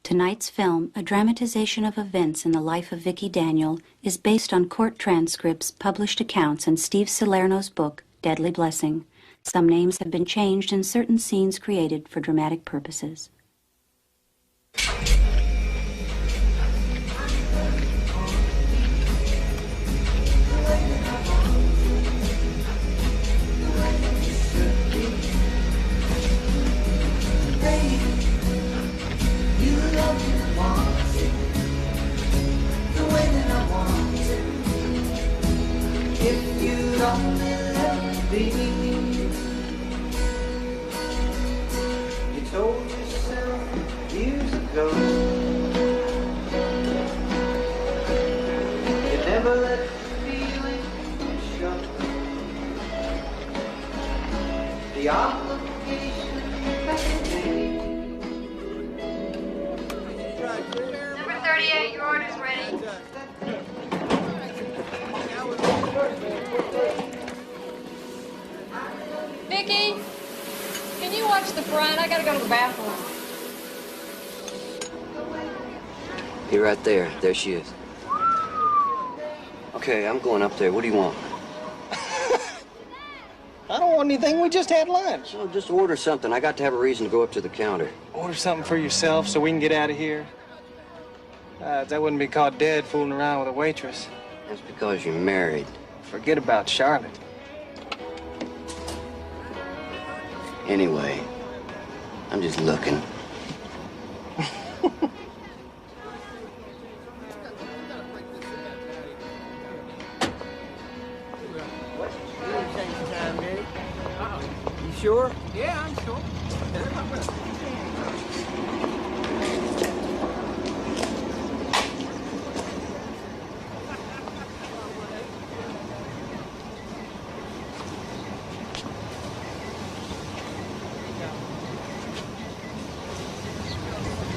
Tonight's film, a dramatization of events in the life of Vicki Daniel, is based on court transcripts, published accounts, and Steve Salerno's book, Deadly Blessing. Some names have been changed and certain scenes created for dramatic purposes. If you'd only let me be. You told yourself years ago you never let the feeling show. The obligation that made. Number 38, your order's ready. Vicki, can you watch the front? I gotta go to the bathroom. You're right there. There she is. Okay, I'm going up there. What do you want? I don't want anything. We just had lunch. So just order something. I got to have a reason to go up to the counter. Order something for yourself so we can get out of here. That wouldn't be caught dead fooling around with a waitress. That's because you're married. Forget about Charlotte. Anyway, I'm just looking. You sure? Yeah, I'm sure.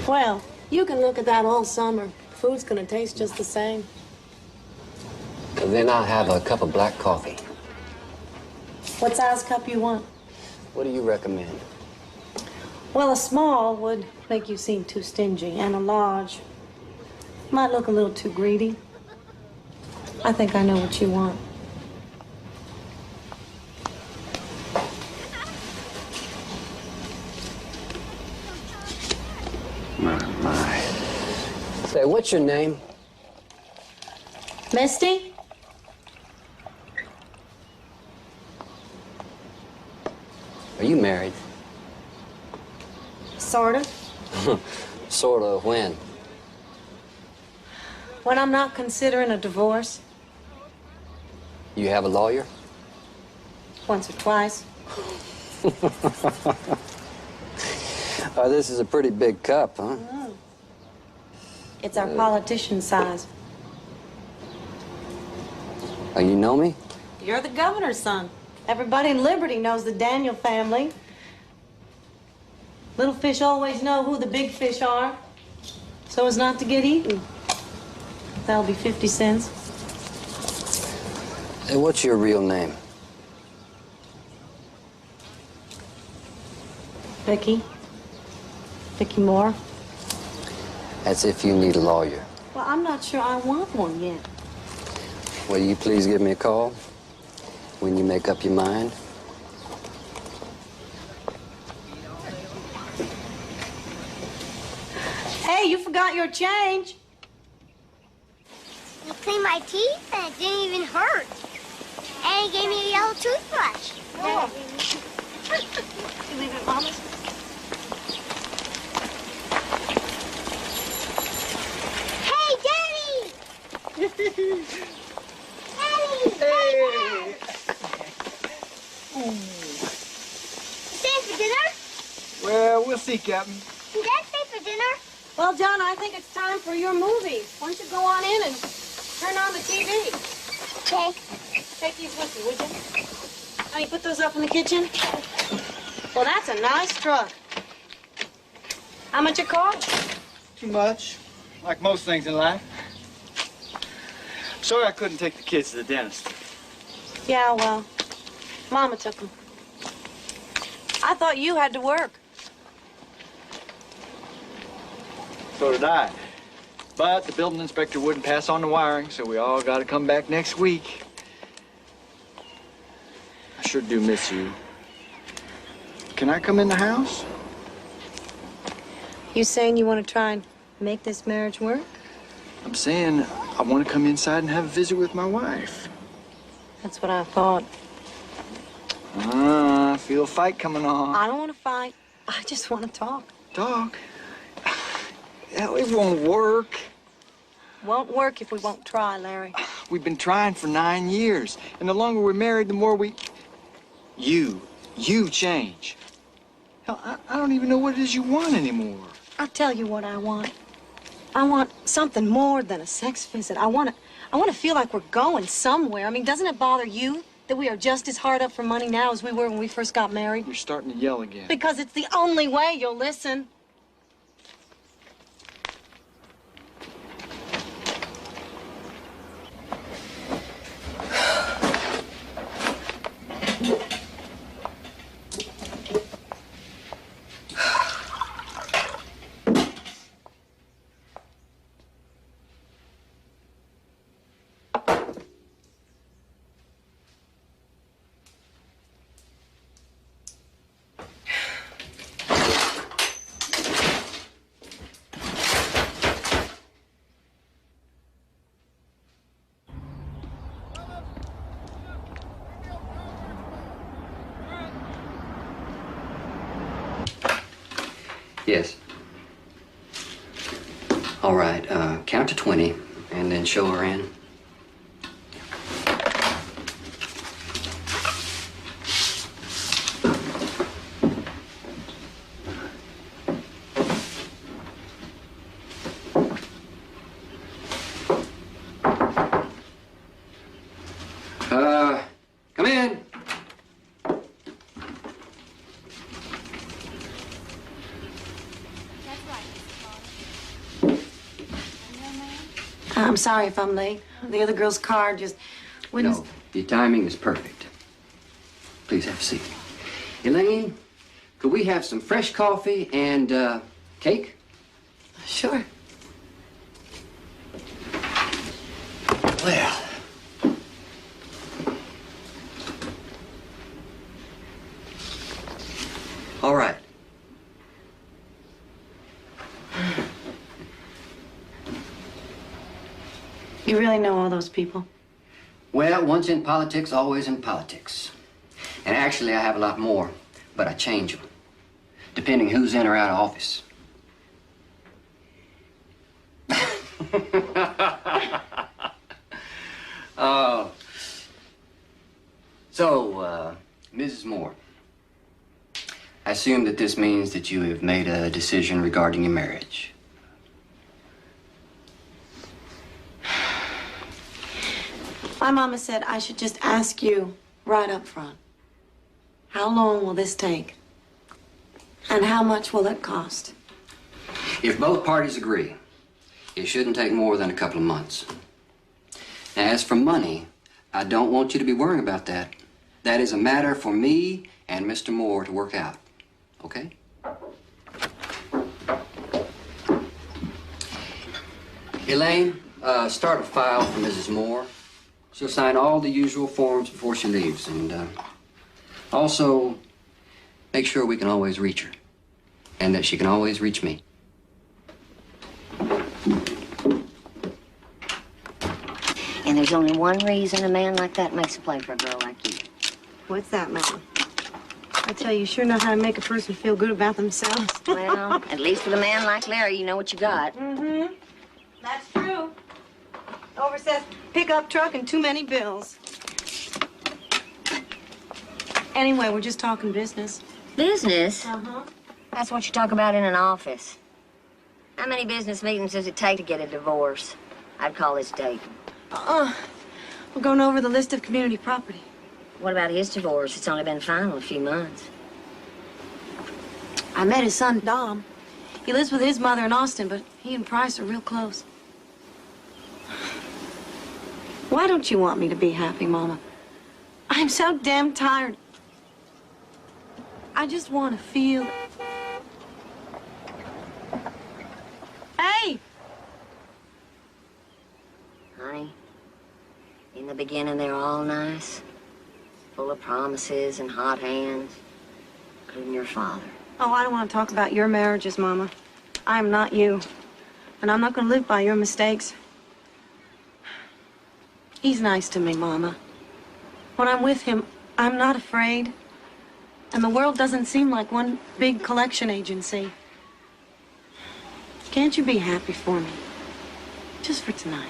Well, you can look at that all summer. Food's gonna taste just the same. And then I'll have a cup of black coffee. What size cup you want? What do you recommend? Well, a small would make you seem too stingy, and a large might look a little too greedy. I think I know what you want. My. Say, what's your name? Misty? Are you married? Sort of. Sort of. When? When I'm not considering a divorce. You have a lawyer? Once or twice. Oh, this is a pretty big cup, huh? Mm. It's our politician size. Oh, you know me? You're the governor's son. Everybody in Liberty knows the Daniel family. Little fish always know who the big fish are, so as not to get eaten. That'll be 50 cents. Hey, what's your real name? Vicki. Vicki Moore. As if you need a lawyer. Well, I'm not sure I want one yet. Will you please give me a call when you make up your mind? Hey, you forgot your change. You cleaned my teeth and it didn't even hurt. And he gave me a yellow toothbrush. Oh. You leave it at Mama's? Hey, Daddy! Daddy! Hey! Staying for dinner? Well, we'll see, Captain. Did Dad stay for dinner? Well, John, I think it's time for your movies. Why don't you go on in and turn on the TV? Okay. Take these with you, would you? Honey, put those up in the kitchen. Well, that's a nice truck. How much it cost? Too much. Like most things in life. Sorry I couldn't take the kids to the dentist. Yeah, well, Mama took them. I thought you had to work. So did I. But the building inspector wouldn't pass on the wiring, so we all got to come back next week. I sure do miss you. Can I come in the house? You saying you want to try and make this marriage work? I'm saying I want to come inside and have a visit with my wife. That's what I thought. I feel a fight coming on. I don't want to fight. I just want to talk. Talk? Hell, it won't work. Won't work if we won't try, Larry. We've been trying for 9 years. And the longer we're married, the more we... You change. Hell, I don't even know what it is you want anymore. I'll tell you what I want. I want something more than a sex visit. I want to feel like we're going somewhere. I mean, doesn't it bother you that we are just as hard up for money now as we were when we first got married? You're starting to yell again. Because it's the only way you'll listen. Yes. All right, count to 20 and then show her in. Come in. I'm sorry if I'm late. The other girl's car just wouldn't... No, your timing is perfect. Please have a seat. Elaine, could we have some fresh coffee and cake? Sure. Well. All right. You really know all those people? Well, once in politics, always in politics. And actually, I have a lot more, but I change them, depending who's in or out of office. Mrs. Moore, I assume that this means that you have made a decision regarding your marriage. My mama said I should just ask you right up front. How long will this take? And how much will it cost? If both parties agree, it shouldn't take more than a couple of months. Now, as for money, I don't want you to be worrying about that. That is a matter for me and Mr. Moore to work out, okay? Elaine, start a file for Mrs. Moore. She'll sign all the usual forms before she leaves, and also make sure we can always reach her, and that she can always reach me. And there's only one reason a man like that makes a play for a girl like you. What's that, Mama? I tell you, you sure know how to make a person feel good about themselves. Well, at least with a man like Larry, you know what you got. Mm-hmm. That's true. Over says pickup truck and too many bills. Anyway, we're just talking business. Business? Uh-huh. That's what you talk about in an office. How many business meetings does it take to get a divorce? I'd call this dating. We're going over the list of community property. What about his divorce? It's only been final a few months. I met his son, Dom. He lives with his mother in Austin, but he and Price are real close. Why don't you want me to be happy, Mama? I'm so damn tired. I just want to feel... Hey! beginning, they're all nice, full of promises and hot hands, including your father. Oh, I don't want to talk about your marriages, Mama. I am not you. And I'm not going to live by your mistakes. He's nice to me, Mama. When I'm with him, I'm not afraid. And the world doesn't seem like one big collection agency. Can't you be happy for me? Just for tonight.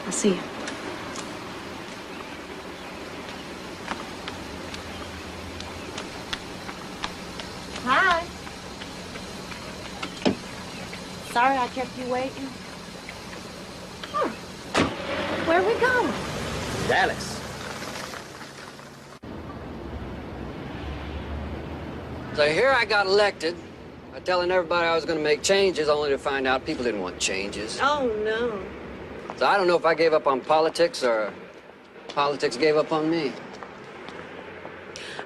I'll see you. Hi. Sorry I kept you waiting. Huh. Where are we going? Dallas. So here I got elected by telling everybody I was going to make changes, only to find out people didn't want changes. Oh, no. So I don't know if I gave up on politics or politics gave up on me.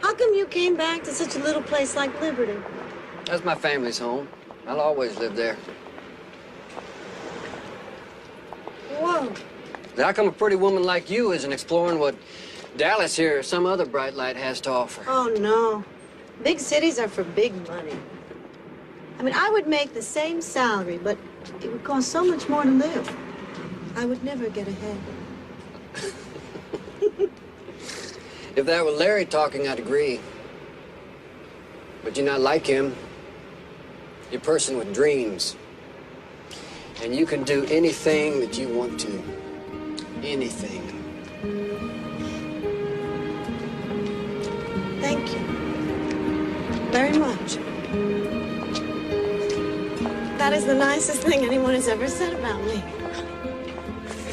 How come you came back to such a little place like Liberty? That's my family's home. I'll always live there. Whoa. How come a pretty woman like you isn't exploring what Dallas here or some other bright light has to offer? Oh, no. Big cities are for big money. I mean, I would make the same salary, but it would cost so much more to live. I would never get ahead. If that were Larry talking, I'd agree. But you're not like him. You're a person with dreams. And you can do anything that you want to. Anything. Thank you. Very much. That is the nicest thing anyone has ever said about me.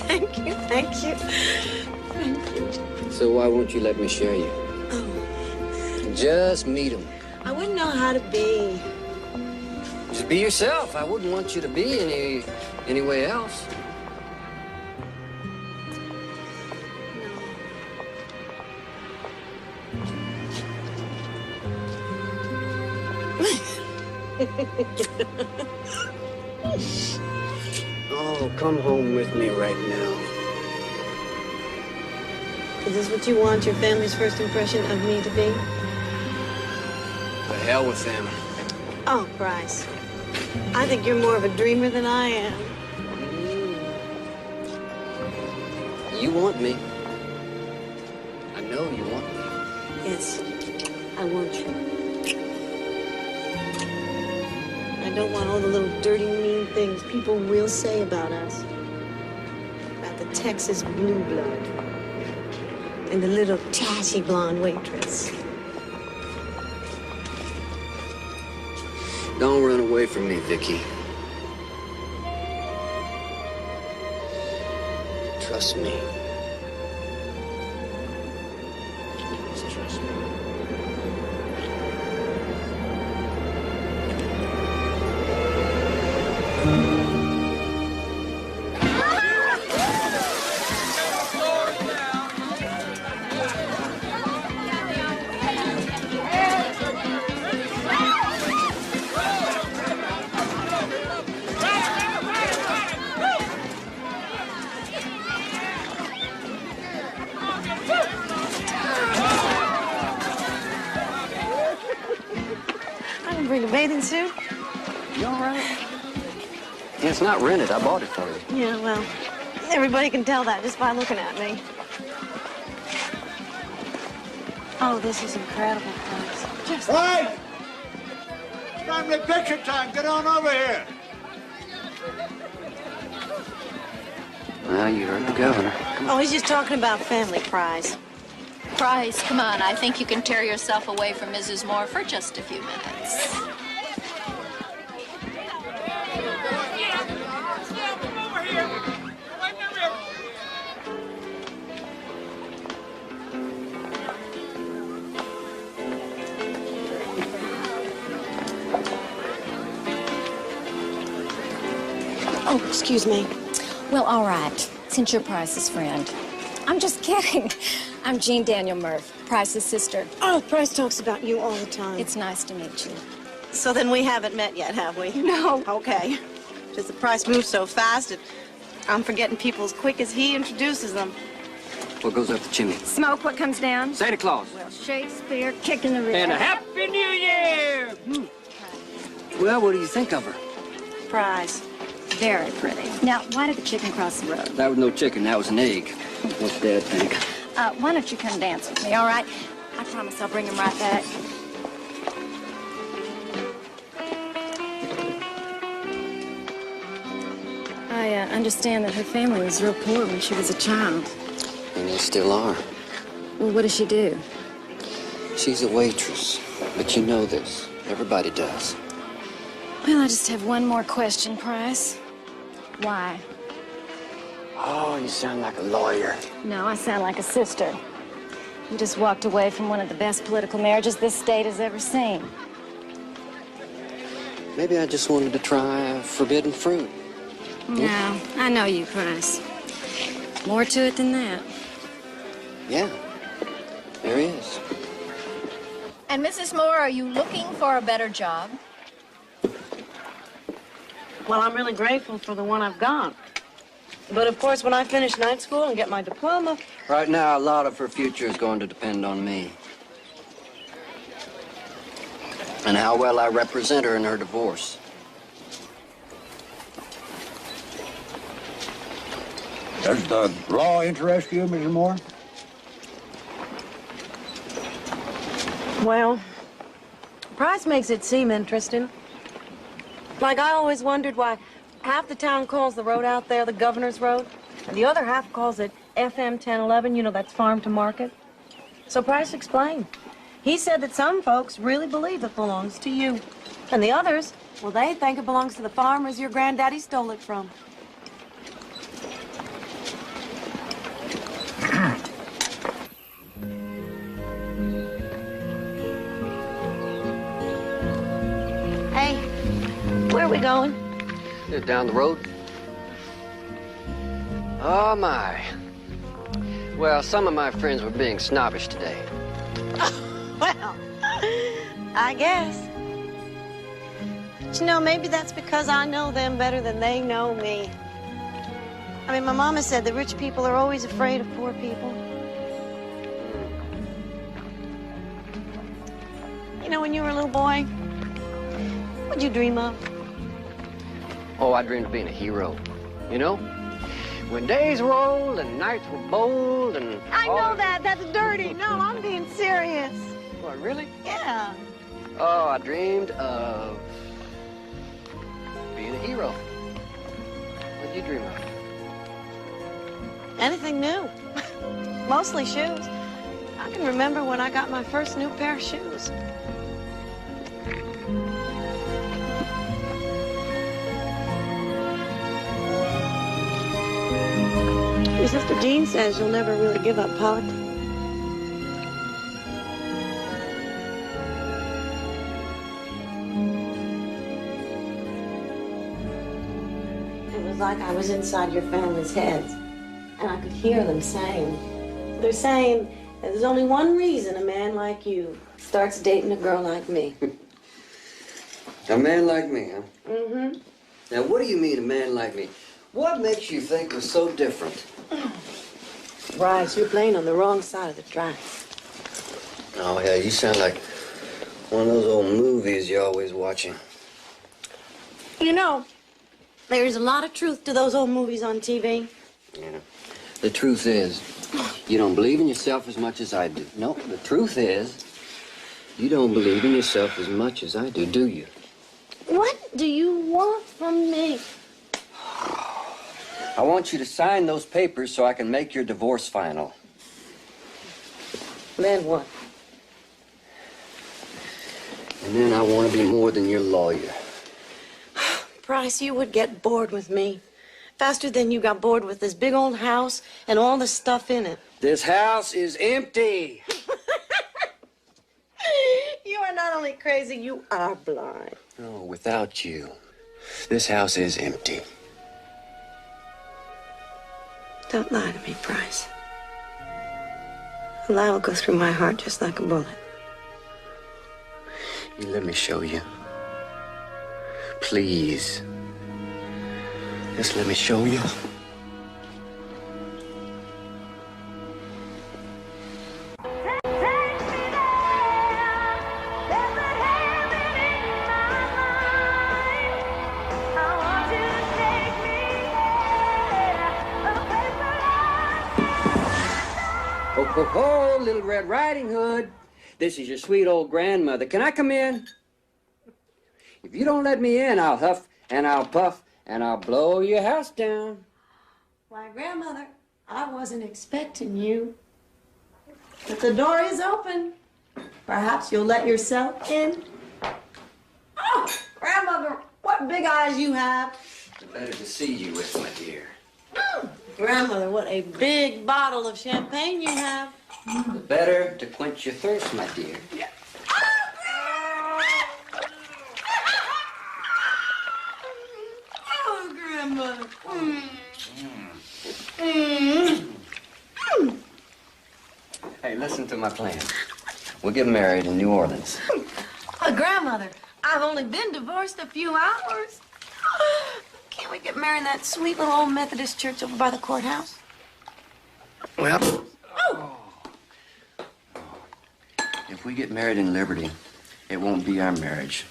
Thank you, thank you. Thank you. So why won't you let me share you? Oh. Just meet him. I wouldn't know how to be. Just be yourself. I wouldn't want you to be any way else. Oh, come home with me right now. Is this what you want your family's first impression of me to be? The hell with them. Oh, Bryce. I think you're more of a dreamer than I am. You want me. I know you want me. Yes, I want you. I don't want all the little dirty, mean things people will say about us. About the Texas blue blood. And the little tashy blonde waitress. Don't run away from me, Vicky. Trust me. Just trust me. Bring a bathing suit? You all right? Yeah, it's not rented. I bought it for you. Yeah, well, everybody can tell that just by looking at me. Oh, this is incredible, Bryce. Just... Hey! Family picture time. Get on over here. Well, you heard the governor. Oh, he's just talking about family, Price. Price, come on. I think you can tear yourself away from Mrs. Moore for just a few minutes. Oh, excuse me. Well, all right, since you're Price's friend. I'm just kidding. I'm Jean Daniel Murph, Price's sister. Oh, Price talks about you all the time. It's nice to meet you. So then we haven't met yet, have we? No. Okay. Because the price moves so fast, I'm forgetting people as quick as he introduces them. What goes up the chimney? Smoke, what comes down? Santa Claus. Well, Shakespeare, kick in the ribs. And a Happy New Year! Well, what do you think of her? Prize. Very pretty. Now, why did the chicken cross the road? That was no chicken, that was an egg. What's Dad think? Why don't you come dance with me, all right? I promise I'll bring him right back. I understand that her family was real poor when she was a child. And they still are. Well, what does she do? She's a waitress, but you know this. Everybody does. Well, I just have one more question, Price. Why? Oh, you sound like a lawyer. No, I sound like a sister. You just walked away from one of the best political marriages this state has ever seen. Maybe I just wanted to try forbidden fruit. No, I know you, Price. More to it than that. Yeah, there is. And Mrs. Moore, are you looking for a better job? Well, I'm really grateful for the one I've got. But of course, when I finish night school and get my diploma... Right now, a lot of her future is going to depend on me. And how well I represent her in her divorce. Does the law interest you, Mrs. Moore? Well, Price makes it seem interesting. Like, I always wondered why half the town calls the road out there the Governor's Road, and the other half calls it FM 1011, you know, that's farm to market. So Price explained. He said that some folks really believe it belongs to you. And the others, well, they think it belongs to the farmers your granddaddy stole it from. Hey, where are we going? Down the road. Oh, my. Well, some of my friends were being snobbish today. Well, I guess. But you know, maybe that's because I know them better than they know me. I mean, my mama said that rich people are always afraid of poor people. You know, when you were a little boy, what'd you dream of? Oh, I dreamed of being a hero. You know? When days rolled and nights were bold and... I know that. That's dirty. No, I'm being serious. What, really? Yeah. Oh, I dreamed of being a hero. What'd you dream of? Anything new. Mostly shoes. I can remember when I got my first new pair of shoes. Your sister Jean says you'll never really give up politics. It was like I was inside your family's heads, and I could hear them saying. They're saying that there's only one reason a man like you starts dating a girl like me. A man like me, huh? Mm-hmm. Now, what do you mean, a man like me? What makes you think we're so different? Bryce, you're playing on the wrong side of the tracks. Oh, yeah, you sound like one of those old movies you're always watching. You know, there's a lot of truth to those old movies on TV. Yeah. The truth is, you don't believe in yourself as much as I do. No, the truth is, you don't believe in yourself as much as I do you? What do you want from me? I want you to sign those papers so I can make your divorce final. Then what? And then I want to be more than your lawyer. Price, you would get bored with me. Faster than you got bored with this big old house and all the stuff in it. This house is empty. You are not only crazy, you are blind. No, without you, this house is empty. Don't lie to me, Price. A lie will go through my heart just like a bullet. You let me show you. Please. Just let me show you. Oh, Little Red Riding Hood. This is your sweet old grandmother. Can I come in? If you don't let me in, I'll huff and I'll puff and I'll blow your house down. Why, Grandmother, I wasn't expecting you. But the door is open. Perhaps you'll let yourself in. Oh, Grandmother, what big eyes you have. The better to see you with, my dear. Grandmother, what a big bottle of champagne you have. The better to quench your thirst, my dear. Oh, Grandmother. Hey, listen to my plan. We'll get married in New Orleans. Grandmother, I've only been divorced a few hours. Can't we get married in that sweet little old Methodist church over by the courthouse? Well, Oh! if we get married in Liberty, it won't be our marriage.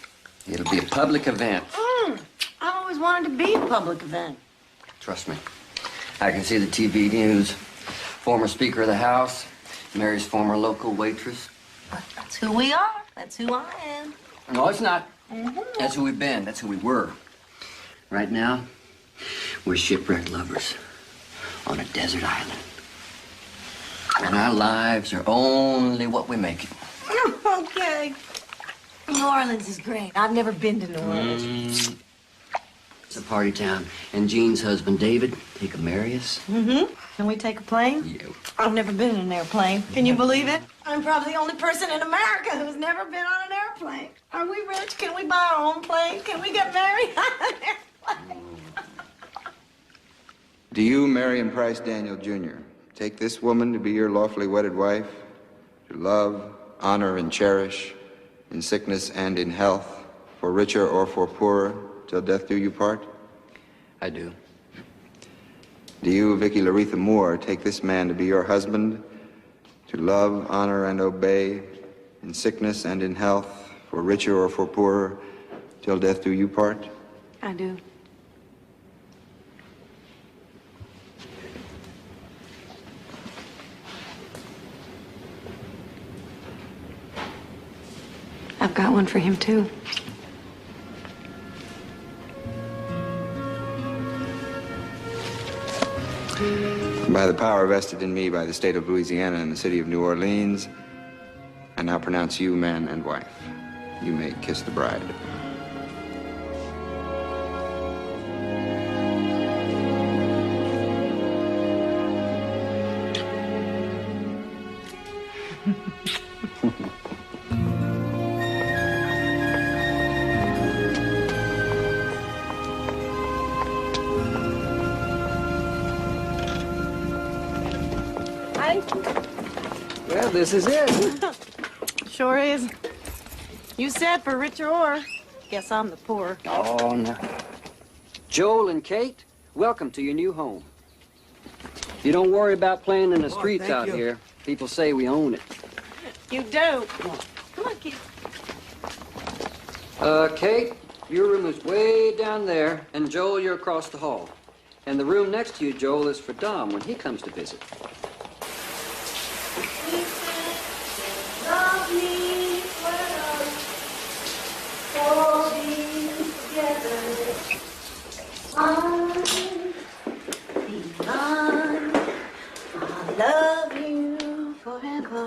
It'll be a public event. I always wanted to be a public event. Trust me. I can see the TV news. Former Speaker of the House marries former local waitress. That's who we are. That's who I am. No, it's not. That's who we've been. That's who we were. Right now, we're shipwrecked lovers on a desert island. And our lives are only what we make it. Okay. New Orleans is great. I've never been to New Orleans. It's a party town. And Jean's husband, David, he could marry us. Can we take a plane? Yeah. I've never been in an airplane. Can you believe it? I'm probably the only person in America who's never been on an airplane. Are we rich? Can we buy our own plane? Can we get married on an airplane? Do you, Marion Price Daniel, Jr., take this woman to be your lawfully wedded wife, to love, honor, and cherish, in sickness and in health, for richer or for poorer, till death do you part? I do. Do you, Vicky Laretha Moore, take this man to be your husband, to love, honor, and obey, in sickness and in health, for richer or for poorer, till death do you part? I do. I've got one for him, too. By the power vested in me by the state of Louisiana and the city of New Orleans, I now pronounce you man and wife. You may kiss the bride. Well, this is it. Sure is. You said for richer or. Guess I'm the poor. Oh, no. Joel and Kate, welcome to your new home. You don't worry about playing in the streets out here. People say we own it. You do. Come on, kid. Kate, your room is way down there, and Joel, you're across the hall. And the room next to you, Joel, is for Dom when he comes to visit. Love me well, holding together. Be mine. I'll love you forever.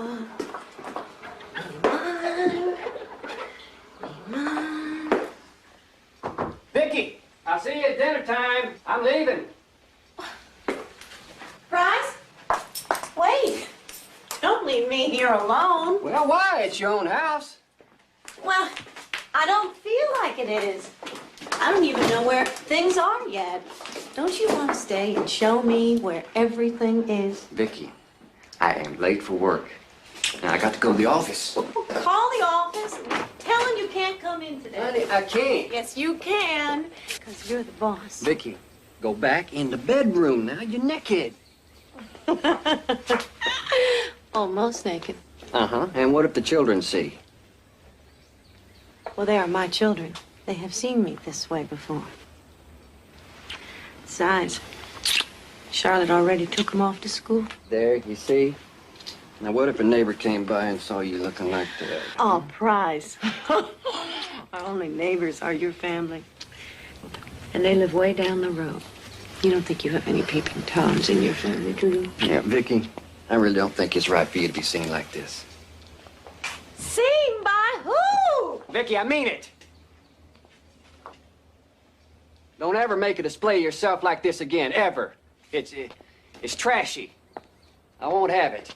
Be mine. Be mine. Vicky, I'll see you at dinner time. I'm leaving. Bryce? Wait. Don't leave me here alone. Well, why? It's your own house. Well, I don't feel like it is. I don't even know where things are yet. Don't you want to stay and show me where everything is? Vicky, I am late for work. And I got to go to the office. Well, call the office and tell them you can't come in today. Honey, I can't. Yes, you can, because you're the boss. Vicky, Go back in the bedroom now. You're naked. Almost naked. Uh-huh. And what if the children see? Well, they are my children. They have seen me this way before. Besides, Charlotte already took them off to school. There, you see? Now, what if a neighbor came by and saw you looking like that? Oh, Prize. Our only neighbors are your family. And they live way down the road. You don't think you have any peeping Toms in your family, do you? Yeah, Vicky, I really don't think it's right for you to be seen like this. Seen by who? Vicky, I mean it. Don't ever make a display of yourself like this again, ever. It's trashy. I won't have it.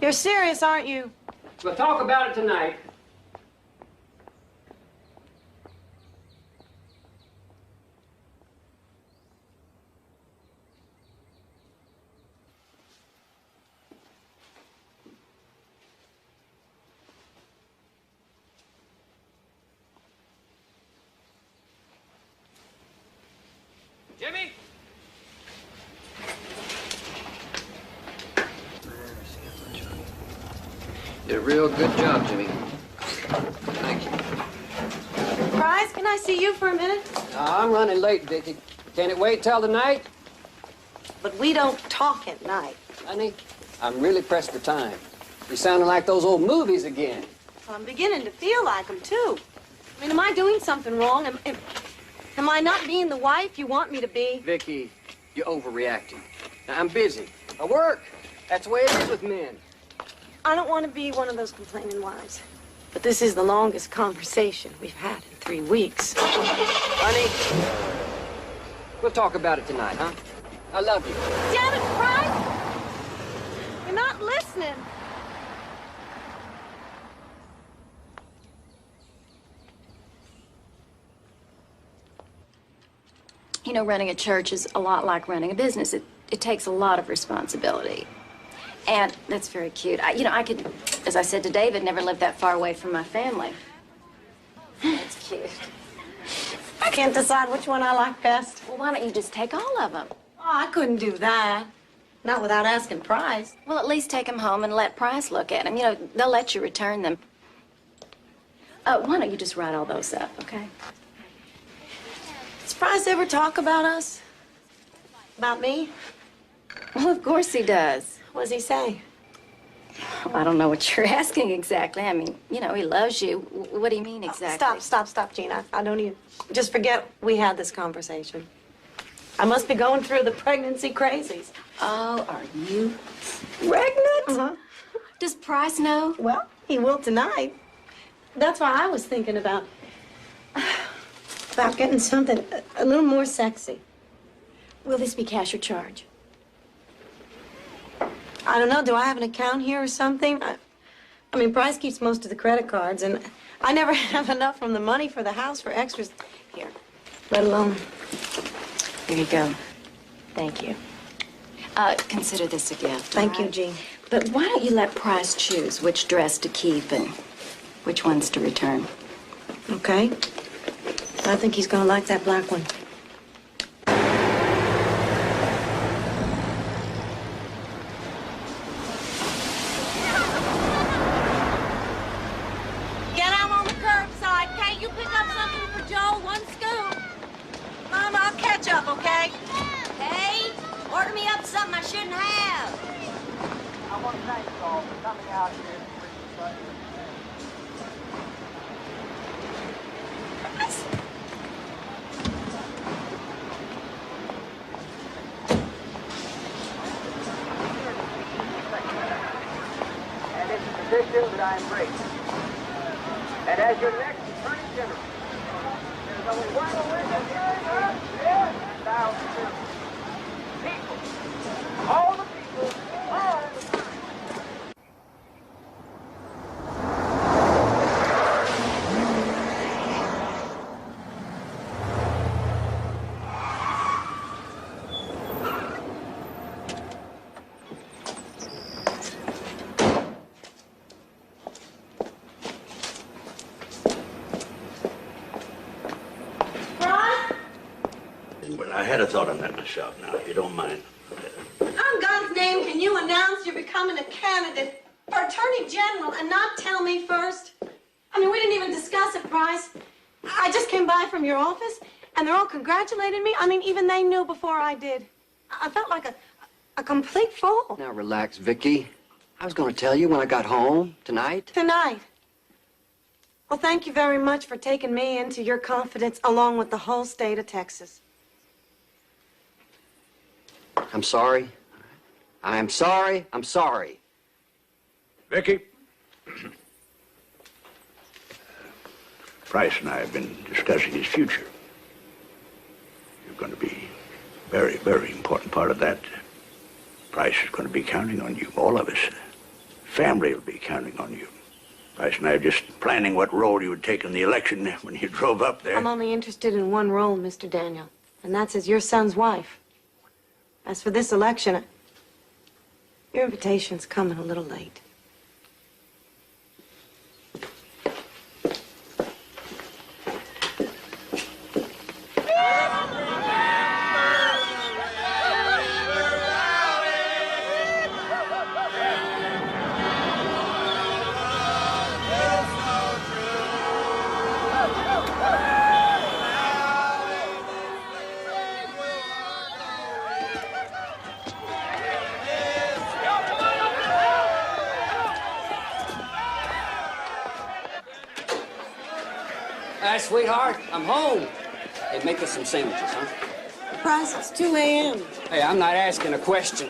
You're serious, aren't you? We'll talk about it tonight. Jimmy? Did a real good job, Jimmy. Thank you. Prize, can I see you for a minute? I'm running late, Vicky. Can it wait till the night? But we don't talk at night. Honey, I'm really pressed for time. You're sounding like those old movies again. Well, I'm beginning to feel like them, too. I mean, am I doing something wrong? Am I not being the wife you want me to be? Vicky, you're overreacting. Now, I'm busy. I work. That's the way it is with men. I don't want to be one of those complaining wives. But this is the longest conversation we've had in 3 weeks. Honey, we'll talk about it tonight, huh? I love you. Damn it, Price! You're not listening. You know, running a church is a lot like running a business. It takes a lot of responsibility. And that's very cute. I could, as I said to David, never live that far away from my family. That's cute. I can't decide which one I like best. Well, why don't you just take all of them? Oh, I couldn't do that. Not without asking Price. Well, at least take them home and let Price look at them. You know, they'll let you return them. Why don't you just write all those up, okay? Does Price ever talk about us? About me? Well, of course he does. What does he say? Well, I don't know what you're asking exactly. I mean, you know, he loves you. What do you mean exactly? Stop, Gina. I don't even... Just forget we had this conversation. I must be going through the pregnancy crazies. Oh, are you pregnant? Uh-huh. Does Price know? Well, he will tonight. That's why I was thinking about getting something a little more sexy. Will this be cash or charge? I don't know. Do I have an account here or something? I mean, Price keeps most of the credit cards, and I never have enough from the money for the house for extras here, let alone... Here you go. Thank you. Consider this a gift. Thank you, Jean. But why don't you let Price choose which dress to keep and which ones to return? Okay. I think he's gonna like that black one. Get out on the curbside. Kate, you pick up something for Joel? One scoop. Mom, I'll catch up, okay? Hey, order me up something I shouldn't have. I want to thank you all for coming out here. And it's a tradition that I embrace. And as your next Attorney General, there's only one witness here, and thou people. All the people, all the time. I had a thought on that myself now, if you don't mind. On God's name, can you announce you're becoming a candidate for Attorney General and not tell me first? I mean, we didn't even discuss it, Price. I just came by from your office, and they're all congratulating me. I mean, even they knew before I did. I felt like a complete fool. Now relax, Vicky. I was going to tell you when I got home tonight. Tonight. Well, thank you very much for taking me into your confidence along with the whole state of Texas. I'm sorry. I'm sorry. I'm sorry. Vicky. Price and I have been discussing his future. You're going to be a very, very important part of that. Price is going to be counting on you, all of us. Family will be counting on you. Price and I are just planning what role you would take in the election when you drove up there. I'm only interested in one role, Mr. Daniel, and that's as your son's wife. As for this election, your invitation's coming a little late. Hi, sweetheart. I'm home. Hey, make us some sandwiches, huh? Price, it's 2 a.m. Hey, I'm not asking a question.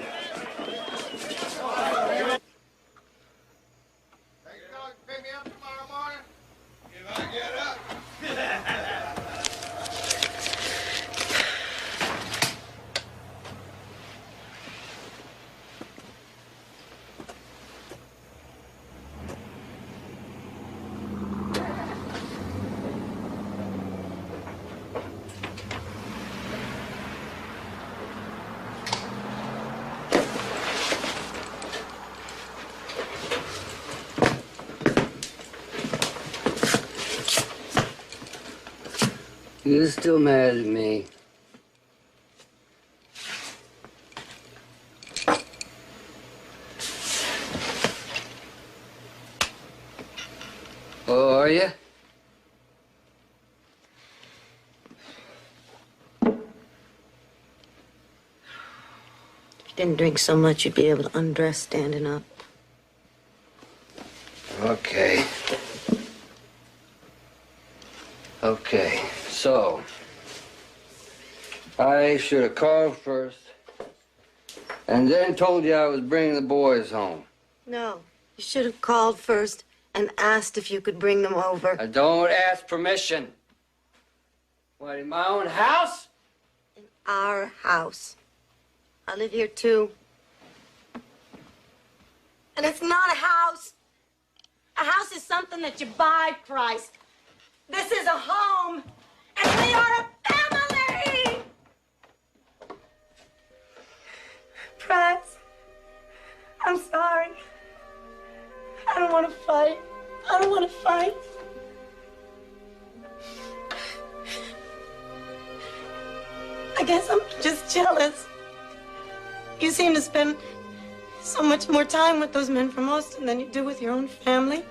You're still mad at me. Oh, are you? If you didn't drink so much, you'd be able to undress standing up. Okay. Okay, so I should have called first and then told you I was bringing the boys home. No, you should have called first and asked if you could bring them over. I don't ask permission. What, in my own house? In our house. I live here too. And it's not a house. A house is something that you buy, Christ. This is a home, and we are a family! Price, I'm sorry. I don't want to fight. I don't want to fight. I guess I'm just jealous. You seem to spend so much more time with those men from Austin than you do with your own family.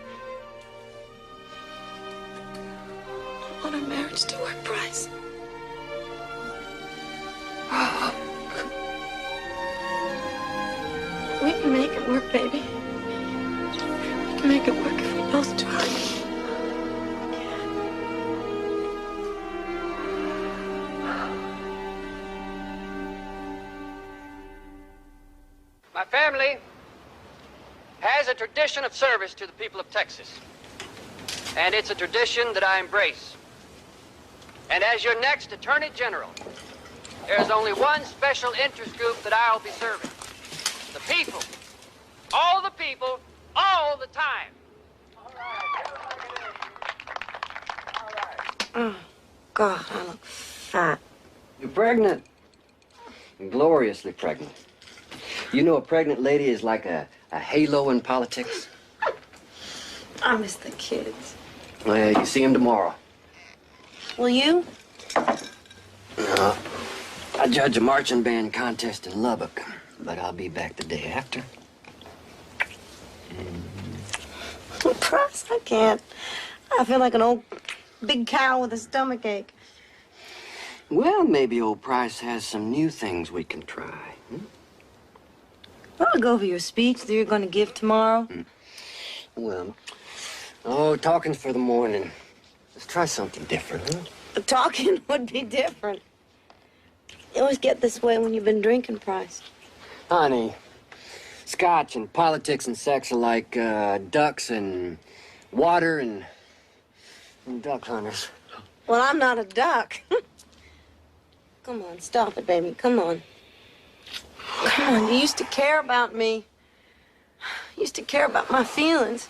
I want our marriage to work, Bryce. We can make it work, baby. We can make it work if we both try. My family has a tradition of service to the people of Texas. And it's a tradition that I embrace. And as your next Attorney General, there's only one special interest group that I'll be serving. The people. All the people, all the time. Oh, God, I look fat. You're pregnant. Gloriously pregnant. You know a pregnant lady is like a halo in politics? I miss the kids. Well, you see them tomorrow. Will you? No. I judge a marching band contest in Lubbock, but I'll be back the day after. Price, I can't. I feel like an old big cow with a stomach ache. Well, maybe old Price has some new things we can try. I want to go over your speech that you're going to give tomorrow. Well, talking's for the morning. Let's try something different, huh? Talking would be different. You always get this way when you've been drinking, Price. Honey, scotch and politics and sex are like ducks and water and duck hunters. Well, I'm not a duck. Come on, stop it, baby. Come on. Come on, you used to care about me. You used to care about my feelings.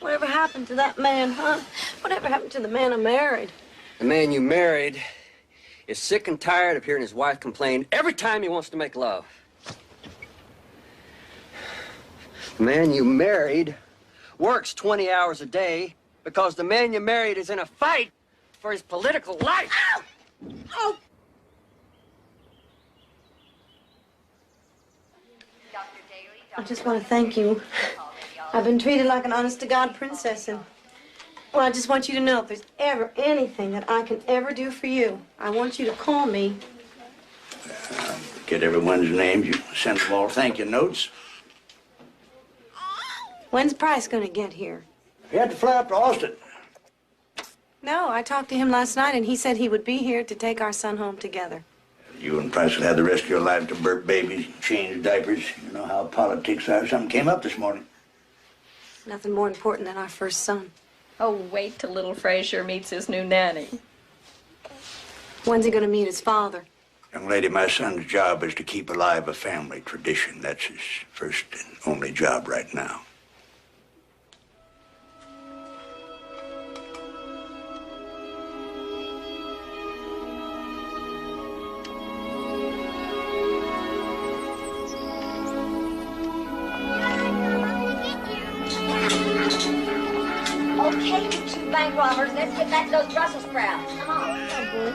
Whatever happened to that man, huh? Whatever happened to the man I married? The man you married is sick and tired of hearing his wife complain every time he wants to make love. The man you married works 20 hours a day because the man you married is in a fight for his political life. Ow! Oh! I just want to thank you. I've been treated like an honest-to-God princess, and, well, I just want you to know if there's ever anything that I can ever do for you, I want you to call me. Get everyone's names. You send them all thank you notes. When's Price going to get here? He had to fly up to Austin. No, I talked to him last night, and he said he would be here to take our son home together. You and Price will have the rest of your life to birth babies, change diapers. You know how politics are. Something came up this morning. Nothing more important than our first son. Oh, wait till little Frazier meets his new nanny. When's he going to meet his father? Young lady, my son's job is to keep alive a family tradition. That's his first and only job right now. Okay, you two bank robbers, let's get back to those Brussels sprouts. Come on. Oh, boy.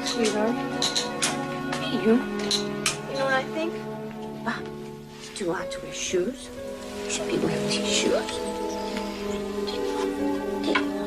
Sweetheart. You know what I think? It's too hot to wear shoes. You should be wearing these shoes. Take them off.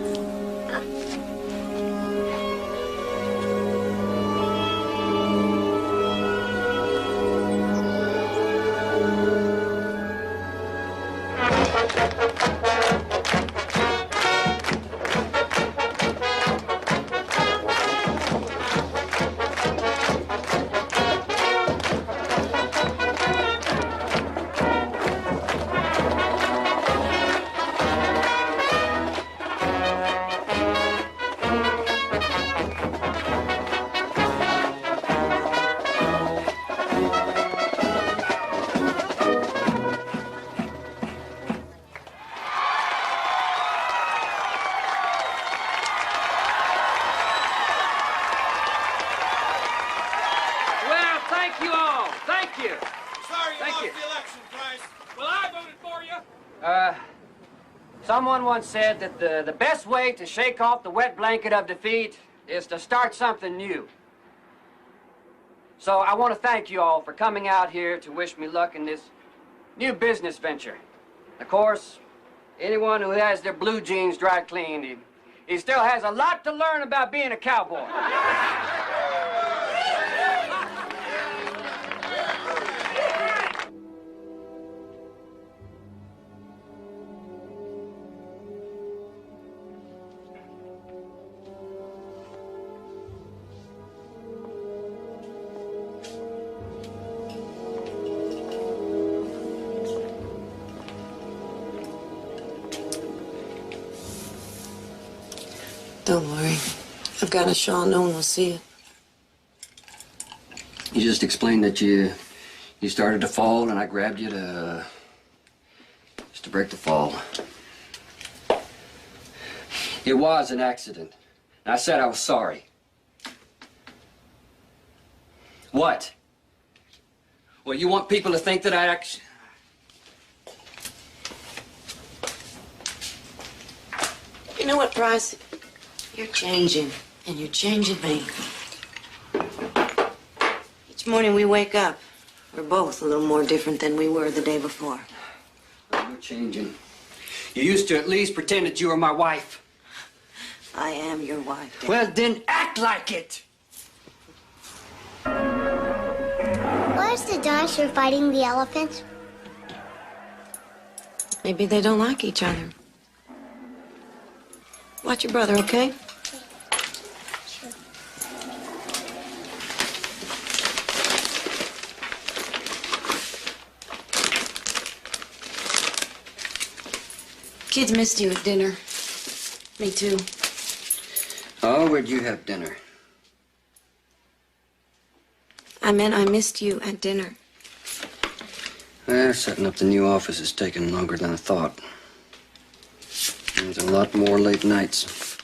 Someone once said that the best way to shake off the wet blanket of defeat is to start something new. So I want to thank you all for coming out here to wish me luck in this new business venture. Of course, anyone who has their blue jeans dry cleaned, he still has a lot to learn about being a cowboy. Don't worry. I've got a shawl. No one will see it. You just explained that you started to fall, and I grabbed you just to break the fall. It was an accident. And I said I was sorry. What? Well, you want people to think that I actually... You know what, Price? You're changing, and you're changing me. Each morning we wake up, we're both a little more different than we were the day before. You're changing. You used to at least pretend that you were my wife. I am your wife, Dad. Well, then act like it. Where's the dinosaur fighting the elephant? Maybe they don't like each other. Watch your brother, okay? Kids missed you at dinner. Me too. Oh, where'd you have dinner? I meant I missed you at dinner. Well, setting up the new office is taking longer than I thought. There's a lot more late nights.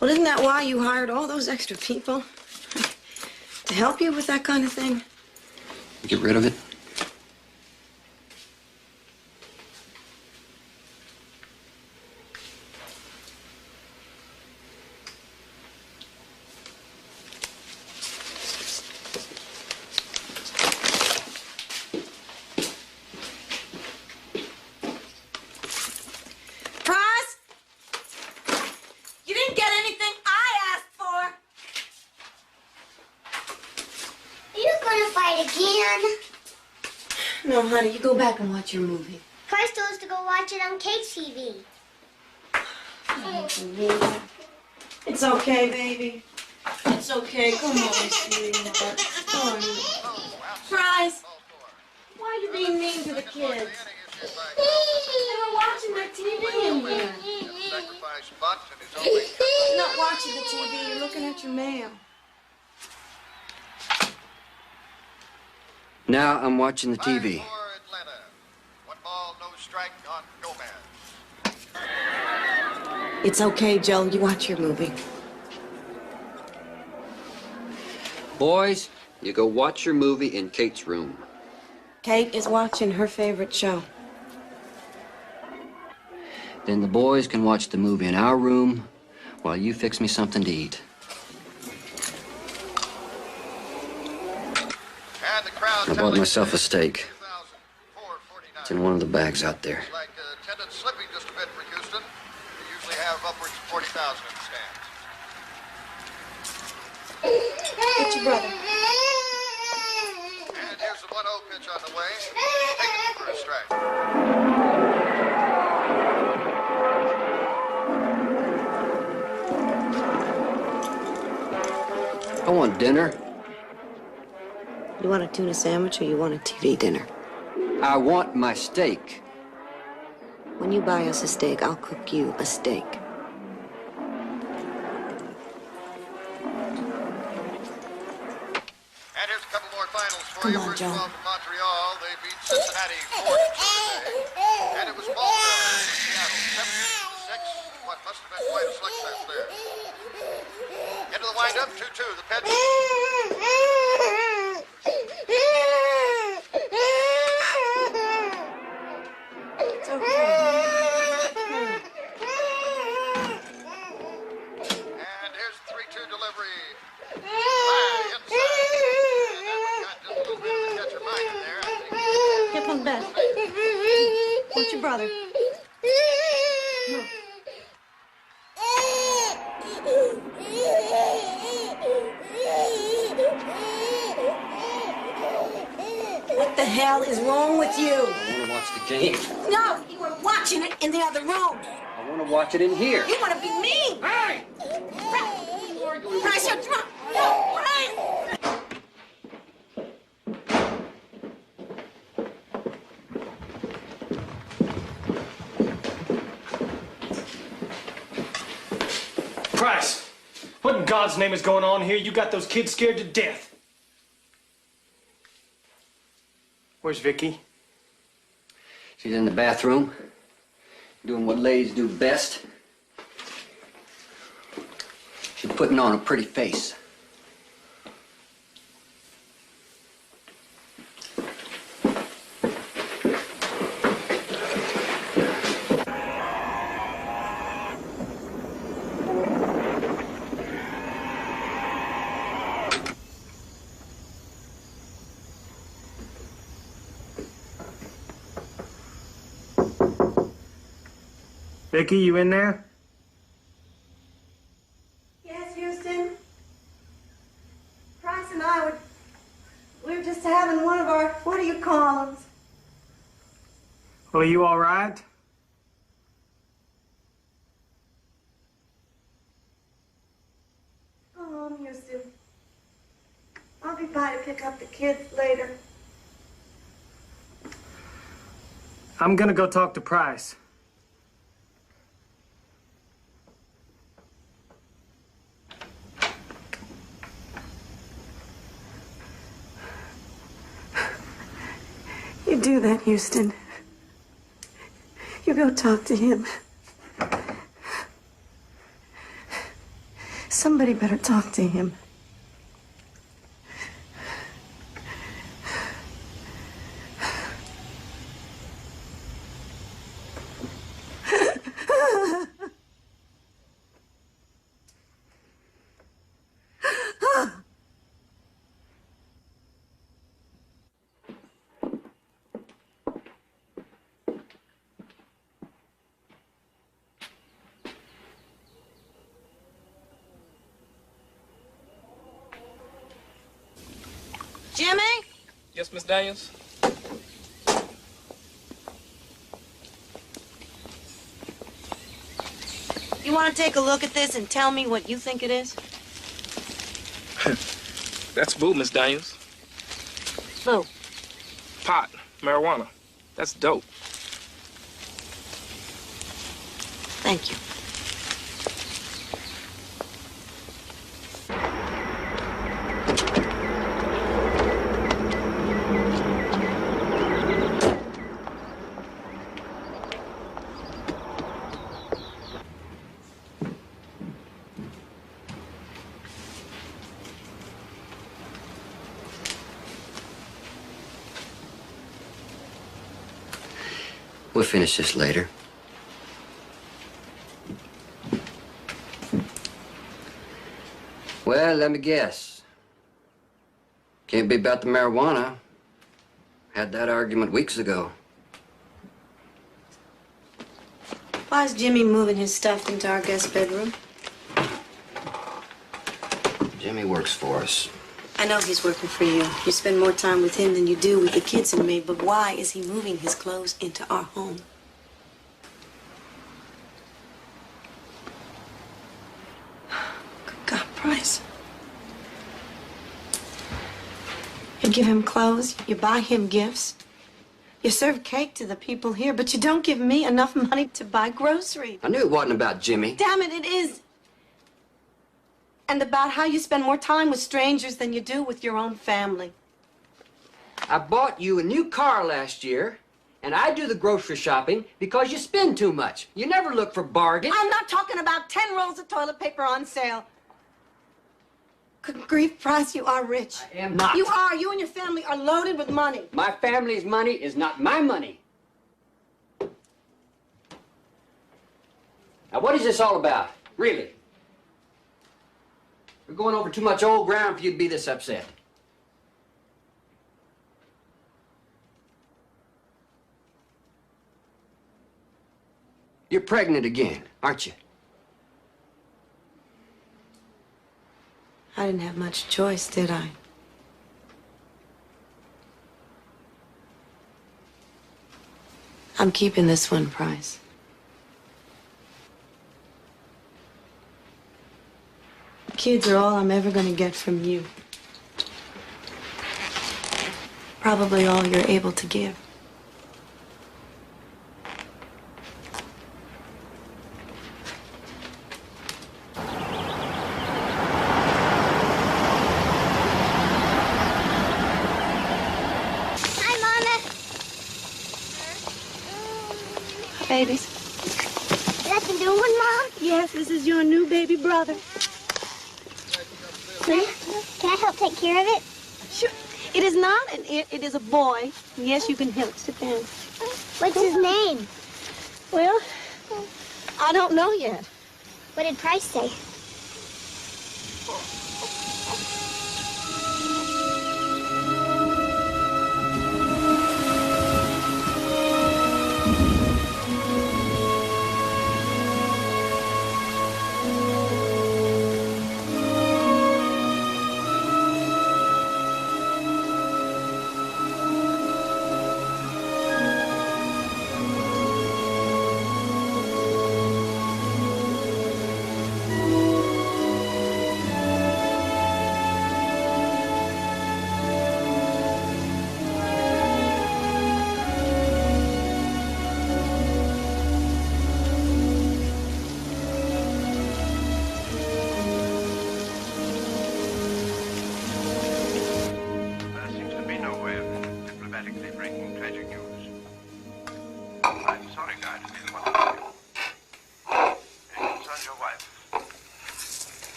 Well, isn't that why you hired all those extra people? To help you with that kind of thing? Get rid of it? No, honey, you go back and watch your movie. Price told us to go watch it on Kate's TV. It's okay, baby. It's okay. Come on, sweetheart. Come on. Price, why are you being mean to the kids? They were watching their TV in here. You're not watching the TV. You're looking at your mail. Now I'm watching the TV. It's okay, Joe. You watch your movie. Boys, you go watch your movie in Kate's room. Kate is watching her favorite show. Then the boys can watch the movie in our room while you fix me something to eat. I bought myself a steak. It's in one of the bags out there. Like attendance slipping just a bit for Houston. They usually have upwards of 40,000 in the stands. Get your brother. And here's the 1-0 pitch on the way. Taken for a strike. I want dinner. You want a tuna sandwich or you want a TV dinner? I want my steak. When you buy us a steak, I'll cook you a steak. And here's a couple more finals for Come you. on, First Joe. of all, from Montreal, they beat Cincinnati 4-2 today. And it was Malta in Seattle, 7-6. What must have been quite a slugfest there. Into the windup, 2-2. The pitch. It's okay. And here's the 3-2 delivery. High inside. And that one got just a little bit of the catcher mind in there, I think. Get on bed. What's your brother? No. What the hell is wrong with you? I want to watch the game. No, you were watching it in the other room. I want to watch it in here. You want to be mean. Hey! Price, you're drunk. No, Price. Price, what in God's name is going on here? You got those kids scared to death. Where's Vicky? She's in the bathroom, doing what ladies do best. She's putting on a pretty face. Vicky, you in there? Yes, Houston. Price and I we were just having one of our, what do you call them? Well, are you all right? Go home, Houston. I'll be by to pick up the kids later. I'm gonna go talk to Price. You do that, Houston. You go talk to him. Somebody better talk to him. Jimmy? Yes, Miss Daniels? You want to take a look at this and tell me what you think it is? That's boo, Miss Daniels. Boo. Pot, marijuana. That's dope. Thank you. We'll finish this later. Well, let me guess. Can't be about the marijuana. Had that argument weeks ago. Why is Jimmy moving his stuff into our guest bedroom? Jimmy works for us. I know he's working for you. You spend more time with him than you do with the kids and me, but why is he moving his clothes into our home? Good God, Price. You give him clothes, you buy him gifts, you serve cake to the people here, but you don't give me enough money to buy groceries. I knew it wasn't about Jimmy. Damn it, it is. And about how you spend more time with strangers than you do with your own family. I bought you a new car last year, and I do the grocery shopping because you spend too much. You never look for bargains. I'm not talking about 10 rolls of toilet paper on sale. Good grief, Price, you are rich. I am not. You are. You and your family are loaded with money. My family's money is not my money. Now, what is this all about, really? We're going over too much old ground for you to be this upset. You're pregnant again, aren't you? I didn't have much choice, did I? I'm keeping this one, Price. Kids are all I'm ever going to get from you. Probably all you're able to give. Hi, Mama. Babies. That's the new one, Mom? Yes, this is your new baby brother. Can I help take care of it? Sure. It is not an it, it is a boy. Yes, you can help. Sit down. What's his name? Well, I don't know yet. What did Price say?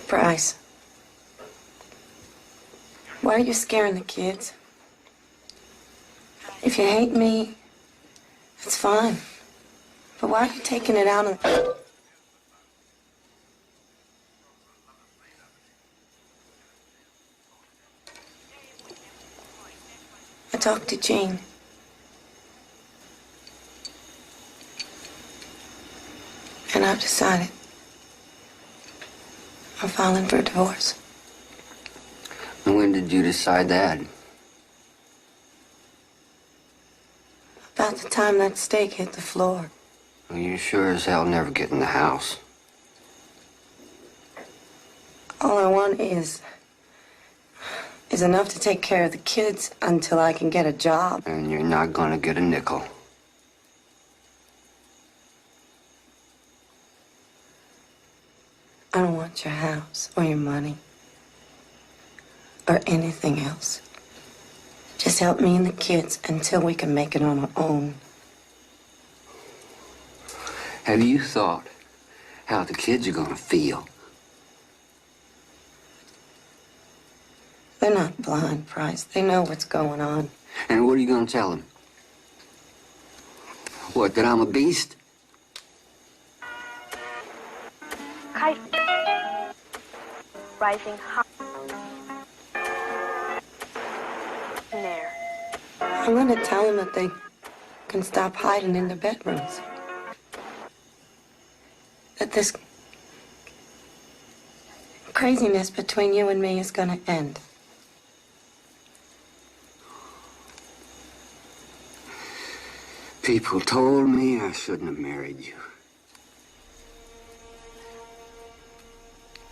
Bryce, why are you scaring the kids? If you hate me, it's fine. But why are you taking it out on... I talked to Jean. And I've decided I'm filing for divorce. And when did you decide that? About the time that stake hit the floor. Well, you sure as hell never get in the house. All I want is enough to take care of the kids until I can get a job. And you're not gonna get a nickel. I don't want your house or your money or anything else. Just help me and the kids until we can make it on our own. Have you thought how the kids are gonna feel? They're not blind, Price. They know what's going on. And what are you gonna tell them? What, that I'm a beast? Kite. Rising high. There. I'm gonna tell them that they can stop hiding in their bedrooms. That this craziness between you and me is gonna end. People told me I shouldn't have married you.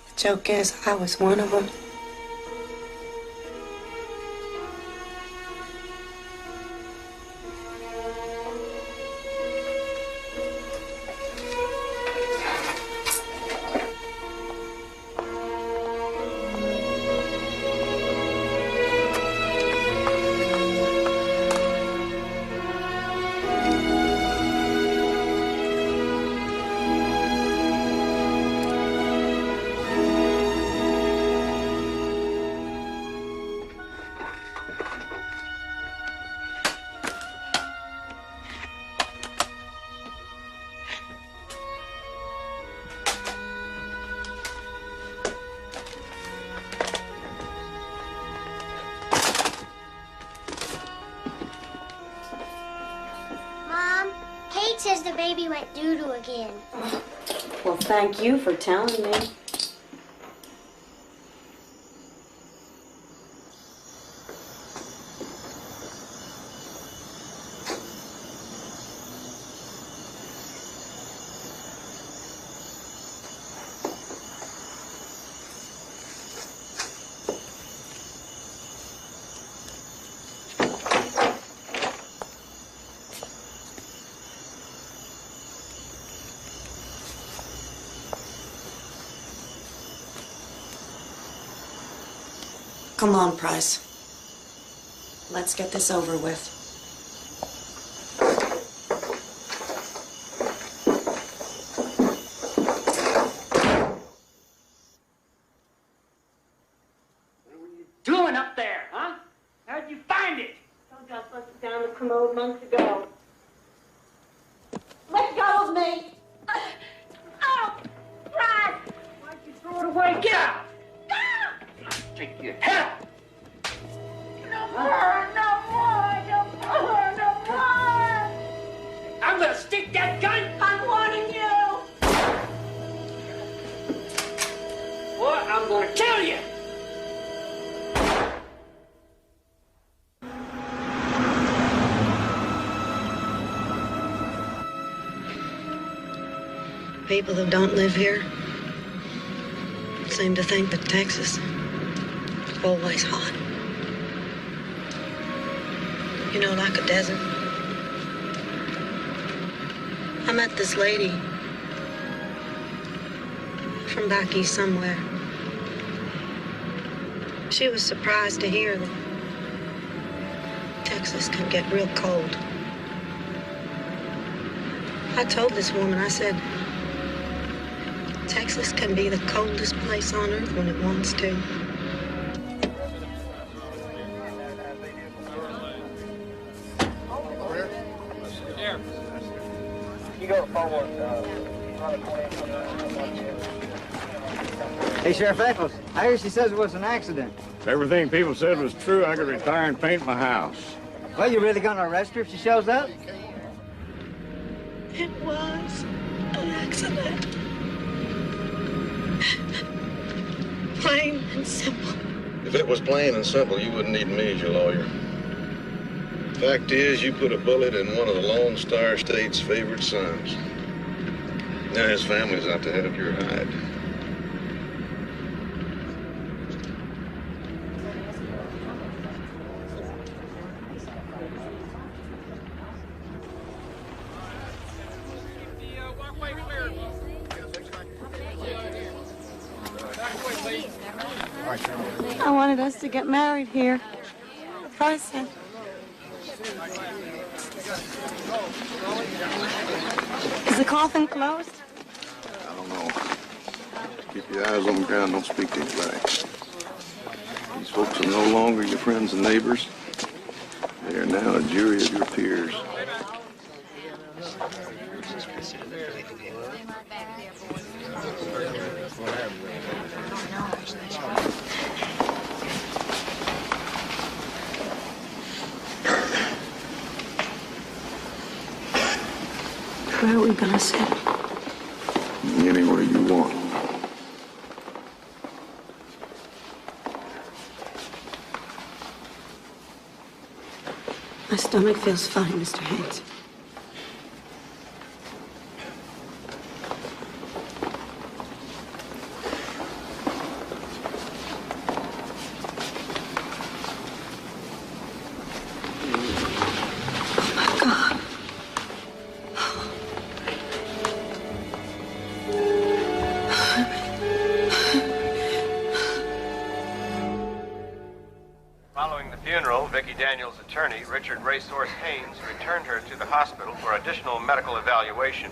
The joke is, I was one of them. Mom, Kate says the baby went doo-doo again. Well, thank you for telling me. Come on, Price. Let's get this over with. Doing up there, huh? How'd you find it? Told you I put it down the commode months ago. Let go of me! Oh, Brad! Why'd you throw it away? Get out! Take your head out! No more! No more! No more! No more! I'm gonna stick that gun! I'm warning you! Or I'm gonna kill you! People who don't live here seem to think that Texas is always hot. You know, like a desert. I met this lady from back east somewhere. She was surprised to hear that Texas can get real cold. I told this woman, I said, Texas can be the coldest place on earth when it wants to. You go forward. Hey, Sheriff Eccles, I hear she says it was an accident. If everything people said was true, I could retire and paint my house. Well, you really gonna arrest her if she shows up? It was an accident. Plain and simple. If it was plain and simple, you wouldn't need me as your lawyer. Fact is, you put a bullet in one of the Lone Star State's favorite sons. Now his family's out to have your hide. I wanted us to get married here. The price said. Is the coffin closed? I don't know. Keep your eyes on the ground. Don't speak to anybody. These folks are no longer your friends and neighbors. They are now a jury of your peers. Where are we gonna sit? Anywhere you want. My stomach feels fine, Mr. Haynes. Following the funeral, Vicki Daniels' attorney, Richard Racehorse Haynes, returned her to the hospital for additional medical evaluation.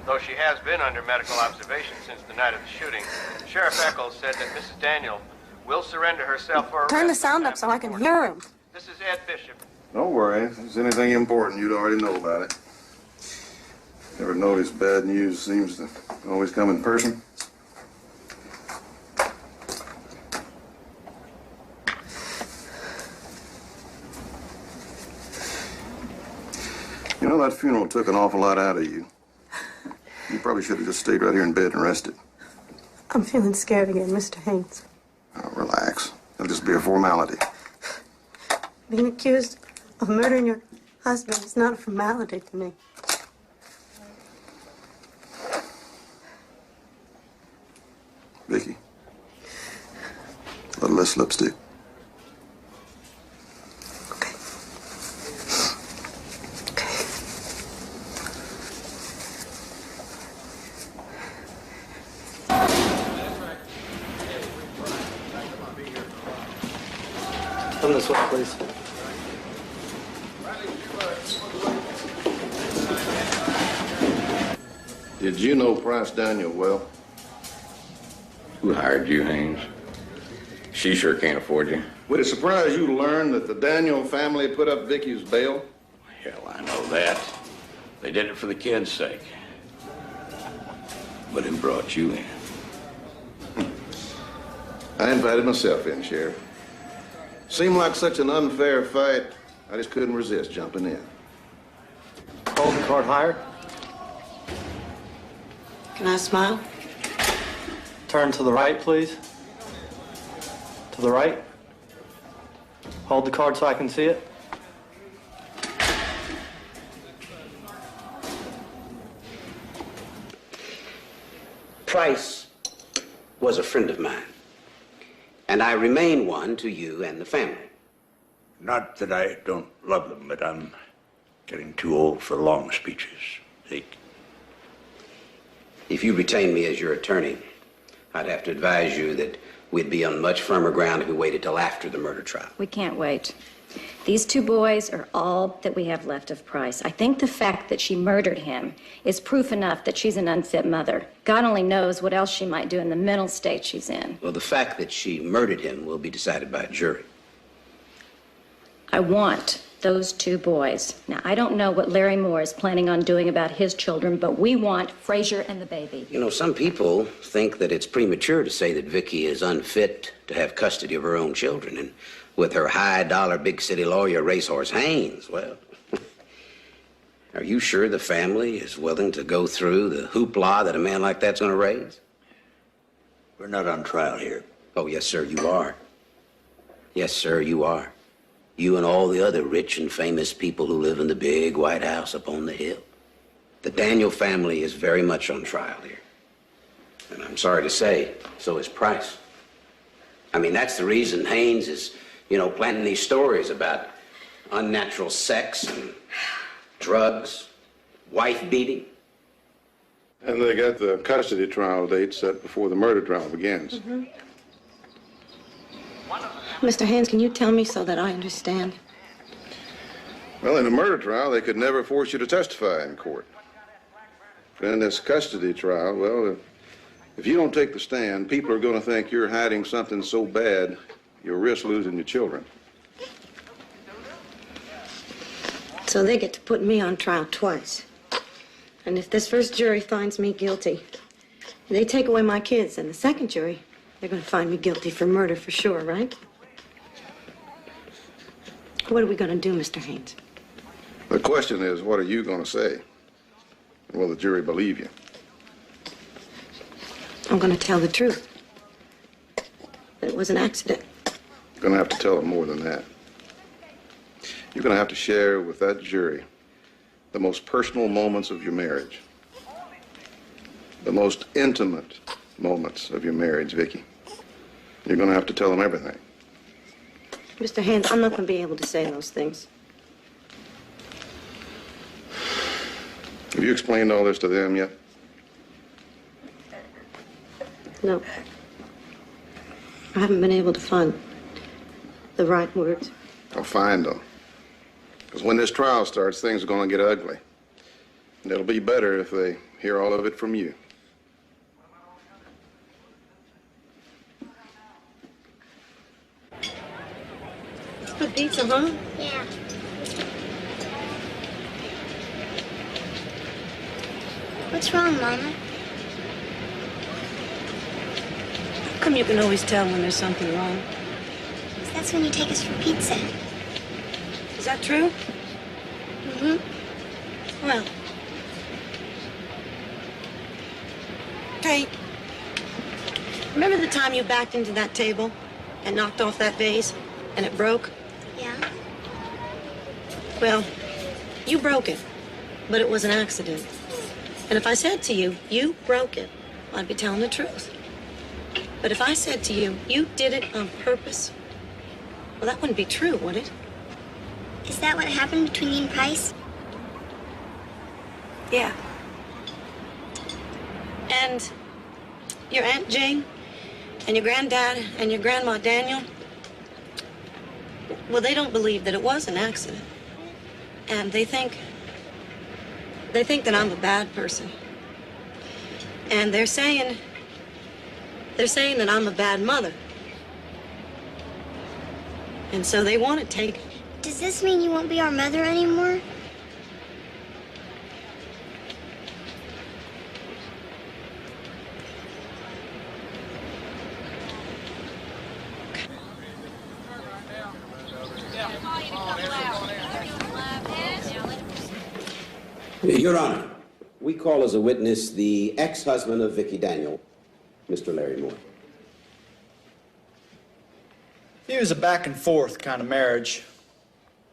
Though she has been under medical observation since the night of the shooting, Sheriff Eccles said that Mrs. Daniel will surrender herself for arrest. Turn the sound up so I can hear him. This is Ed Bishop. Don't worry. If there's anything important, you'd already know about it. Ever notice bad news seems to always come in person? You know, that funeral took an awful lot out of you. You probably should have just stayed right here in bed and rested. I'm feeling scared again, Mr. Haynes. Now, relax. It'll just be a formality. Being accused of murdering your husband is not a formality to me. Vicki, a little less lipstick. Come this way, please. Did you know Price Daniel well? Who hired you, Haynes? She sure can't afford you. Would it surprise you to learn that the Daniel family put up Vicky's bail? Hell, I know that. They did it for the kid's sake. But who brought you in? I invited myself in, Sheriff. Seemed like such an unfair fight, I just couldn't resist jumping in. Hold the card higher. Can I smile? Turn to the right, please. To the right. Hold the card so I can see it. Price was a friend of mine, and I remain one to you and the family. Not that I don't love them, but I'm getting too old for long speeches. Zeke. If you retain me as your attorney, I'd have to advise you that we'd be on much firmer ground if we waited till after the murder trial. We can't wait. These two boys are all that we have left of Price. I think the fact that she murdered him is proof enough that she's an unfit mother. God only knows what else she might do in the mental state she's in. Well, the fact that she murdered him will be decided by a jury. I want those two boys. Now, I don't know what Larry Moore is planning on doing about his children, but we want Frazier and the baby. You know, some people think that it's premature to say that Vicky is unfit to have custody of her own children. And with her high-dollar big city lawyer, Racehorse Haynes, well, are you sure the family is willing to go through the hoopla that a man like that's going to raise? We're not on trial here. Oh, yes, sir, you are. Yes, sir, you are. You and all the other rich and famous people who live in the big White House up on the hill. The Daniel family is very much on trial here. And I'm sorry to say, so is Price. I mean, that's the reason Haynes is, you know, planting these stories about unnatural sex and drugs, wife beating. And they got the custody trial date set before the murder trial begins. Mm-hmm. Mr. Haynes, can you tell me so that I understand? Well, in a murder trial, they could never force you to testify in court. But in this custody trial, well, if you don't take the stand, people are going to think you're hiding something so bad, you'll risk losing your children. So they get to put me on trial twice. And if this first jury finds me guilty, they take away my kids, and the second jury, they're going to find me guilty for murder for sure, right? What are we going to do, Mr. Haynes? The question is, what are you going to say? And will the jury believe you? I'm going to tell the truth. That it was an accident. You're going to have to tell them more than that. You're going to have to share with that jury the most personal moments of your marriage. The most intimate moments of your marriage, Vicky. You're going to have to tell them everything. Mr. Haynes, I'm not going to be able to say those things. Have you explained all this to them yet? No. I haven't been able to find the right words. I'll find them. Because when this trial starts, things are going to get ugly. And it'll be better if they hear all of it from you. Good pizza, huh? Yeah. What's wrong, Mama? How come you can always tell when there's something wrong? That's when you take us for pizza. Is that true? Mm-hmm. Well. Kate, remember the time you backed into that table and knocked off that vase and it broke? Yeah. Well, you broke it, but it was an accident. And if I said to you, you broke it, I'd be telling the truth. But if I said to you, you did it on purpose, well, that wouldn't be true, would it? Is that what happened between you and Price? Yeah. And your Aunt Jane and your granddad and your grandma Daniel, well, they don't believe that it was an accident. And they think that I'm a bad person. And they're saying that I'm a bad mother. And so they want to take. Does this mean you won't be our mother anymore? Your Honor, we call as a witness the ex-husband of Vicky Daniel, Mr. Larry Moore. It was a back and forth kind of marriage.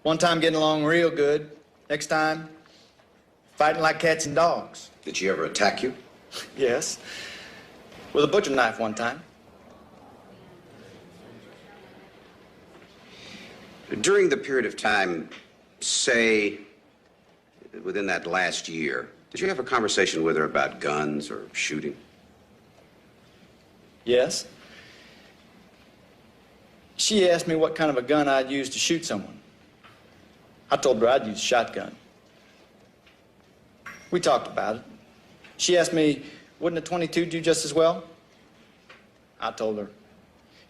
One time getting along real good, next time fighting like cats and dogs. Did she ever attack you? Yes. With a butcher knife one time. During the period of time, say, within that last year, did you have a conversation with her about guns or shooting? Yes. She asked me what kind of a gun I'd use to shoot someone. I told her I'd use a shotgun. We talked about it. She asked me, wouldn't a .22 do just as well? I told her,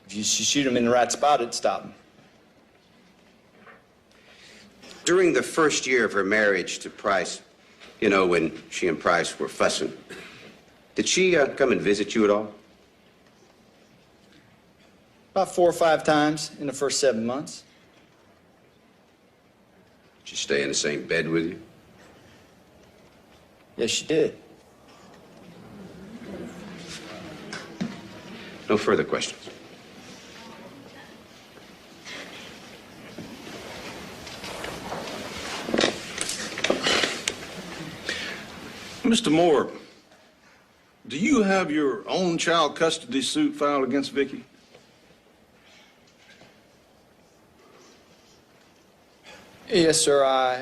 if you shoot him in the right spot, it'd stop him. During the first year of her marriage to Price, you know, when she and Price were fussing, did she come and visit you at all? About 4 or 5 times in the first 7 months. Did she stay in the same bed with you? Yes, she did. No further questions. Mr. Moore, do you have your own child custody suit filed against Vicky? Yes, sir, I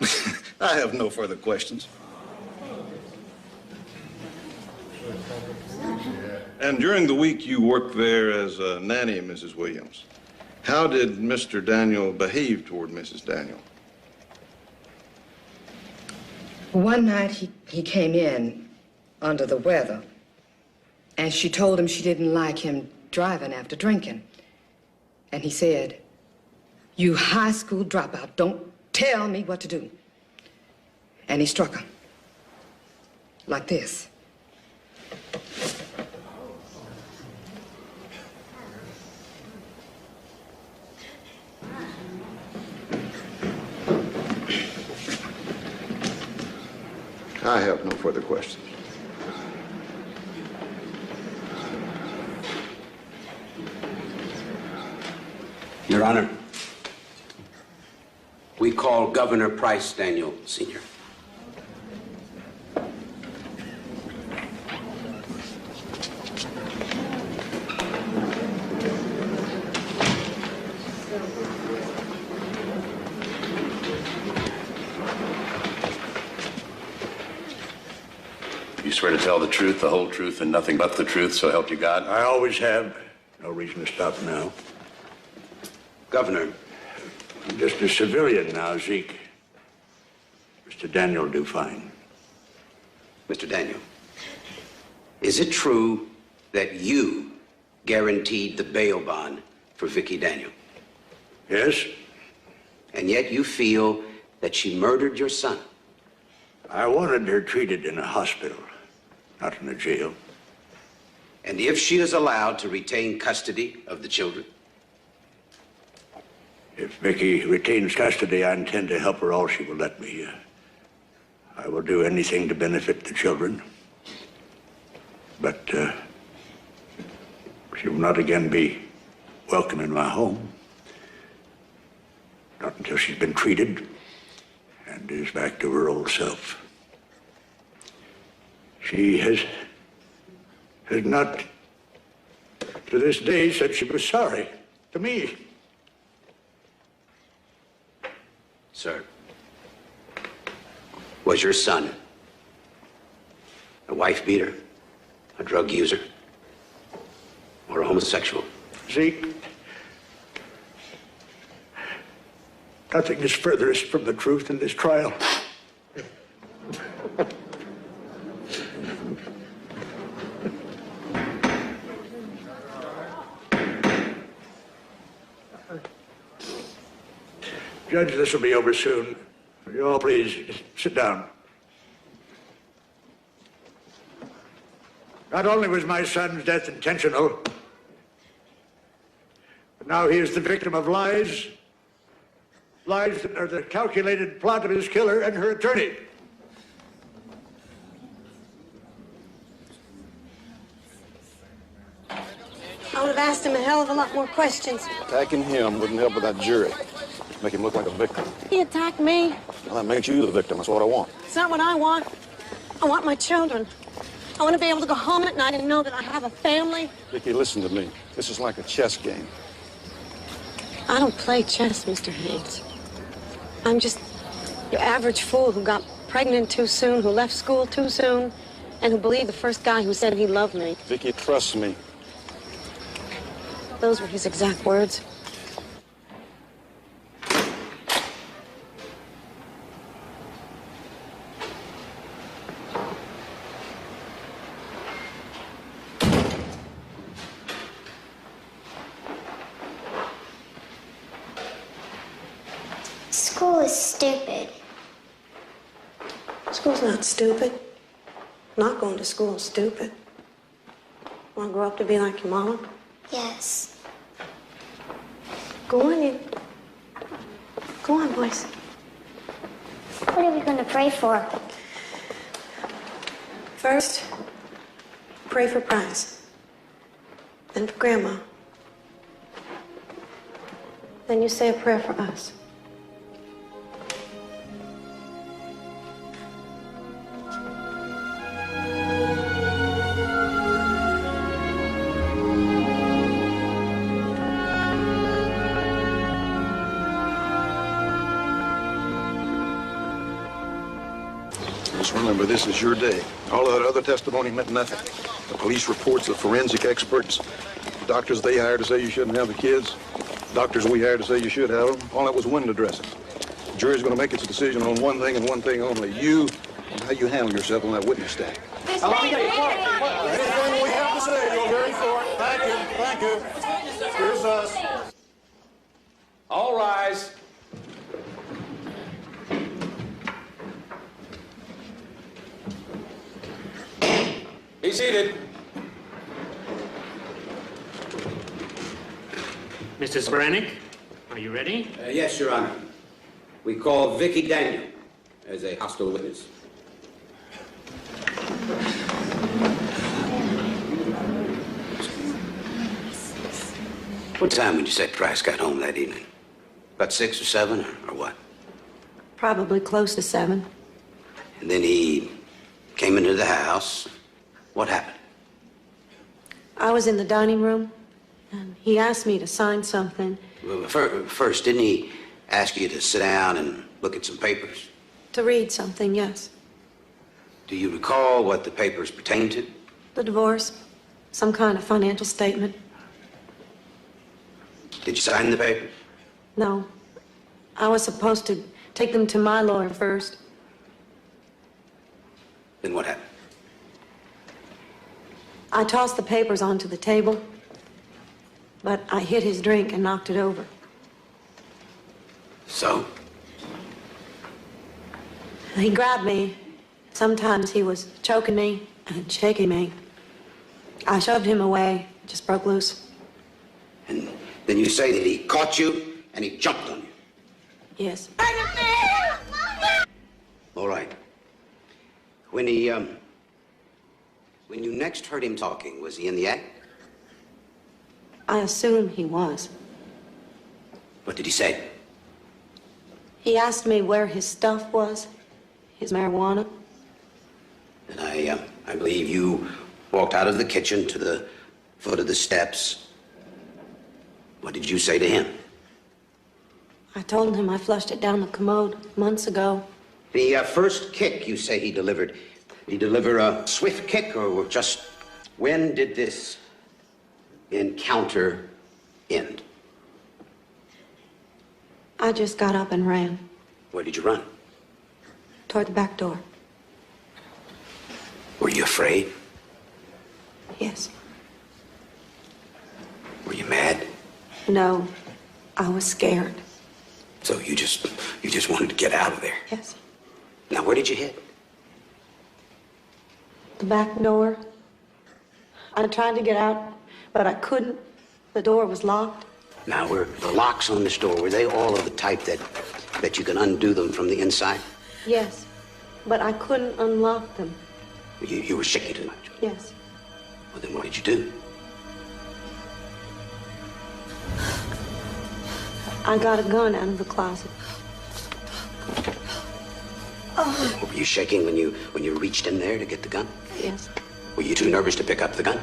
have no further questions. And during the week you worked there as a nanny, Mrs. Williams, how did Mr. Daniel behave toward Mrs. Daniel? One night he came in under the weather, and she told him she didn't like him driving after drinking. And he said, "You high school dropout, don't tell me what to do." And he struck her. Like this. I have no further questions. Your Honor, we call Governor Price Daniel, Sr. You swear to tell the truth, the whole truth, and nothing but the truth, so help you God? I always have. No reason to stop now. Governor. I'm just a civilian now, Zeke. Mr. Daniel will do fine. Mr. Daniel, is it true that you guaranteed the bail bond for Vicky Daniel? Yes. And yet you feel that she murdered your son? I wanted her treated in a hospital, not in a jail. And if she is allowed to retain custody of the children? If Vicky retains custody, I intend to help her all she will let me. I will do anything to benefit the children. But she will not again be welcome in my home. Not until she's been treated and is back to her old self. She has not, to this day, said she was sorry to me. Sir, was your son a wife beater, a drug user, or a homosexual? Zeke, nothing is furthest from the truth in this trial. Judge, this will be over soon. Will you all please sit down? Not only was my son's death intentional, but now he is the victim of lies. Lies that are the calculated plot of his killer and her attorney. I would have asked him a hell of a lot more questions. Attacking him wouldn't help with that jury. Make him look like a victim. He attacked me. Well, that makes you the victim. That's what I want. It's not what I want. I want my children. I want to be able to go home at night and know that I have a family. Vicky, listen to me. This is like a chess game. I don't play chess, Mr. Haynes. I'm just your average fool who got pregnant too soon, who left school too soon, and who believed the first guy who said he loved me. Vicky, trust me. Those were his exact words. stupid. School's not stupid. Not going to school is stupid. Want to grow up to be like your mama? Yes. Go on, you. Go on, boys. What are we going to pray for? First, pray for Price. Then for Grandma. Then you say a prayer for us. Just remember, this is your day. All of that other testimony meant nothing. The police reports, the forensic experts, the doctors they hired to say you shouldn't have the kids, doctors we hired to say you should have them, all that was window dressing. The jury's going to make its decision on one thing and one thing only: you and how you handle yourself on that witness stand. Everything we have to say, you're very for it. Thank you. Here's us. All rise. Be seated. Mr. Spranick, are you ready? Yes, Your Honor. We call Vicky Daniel as a hostile witness. What time would you say Price got home that evening? About 6 or 7 or what? Probably close to 7. And then he came into the house. What happened? I was in the dining room, and he asked me to sign something. Well, first, didn't he ask you to sit down and look at some papers? To read something, yes. Do you recall what the papers pertain to? The divorce, some kind of financial statement. Did you sign the papers? No. I was supposed to take them to my lawyer first. Then what happened? I tossed the papers onto the table, but I hit his drink and knocked it over. So? He grabbed me. Sometimes he was choking me and shaking me. I shoved him away, just broke loose. And then you say that he caught you and he jumped on you. Yes. All right. When you next heard him talking, was he in the act? I assume he was. What did he say? He asked me where his stuff was, his marijuana. And I believe you walked out of the kitchen to the foot of the steps. What did you say to him? I told him I flushed it down the commode months ago. The first kick you say he delivered, did he deliver a swift kick or just when did this encounter end? I just got up and ran Where did you run? toward the back door. Were you afraid? Yes. Were you mad? No, I was scared. So you just wanted to get out of there? Yes. Now, where did you hit? The back door. I tried to get out, but I couldn't. The door was locked. Now, were the locks on this door, were they all of the type that you can undo them from the inside? Yes, but I couldn't unlock them. You were shaky too much. Yes. Well, then what did you do? I got a gun out of the closet. Were you shaking when you reached in there to get the gun? Yes. Were you too nervous to pick up the gun?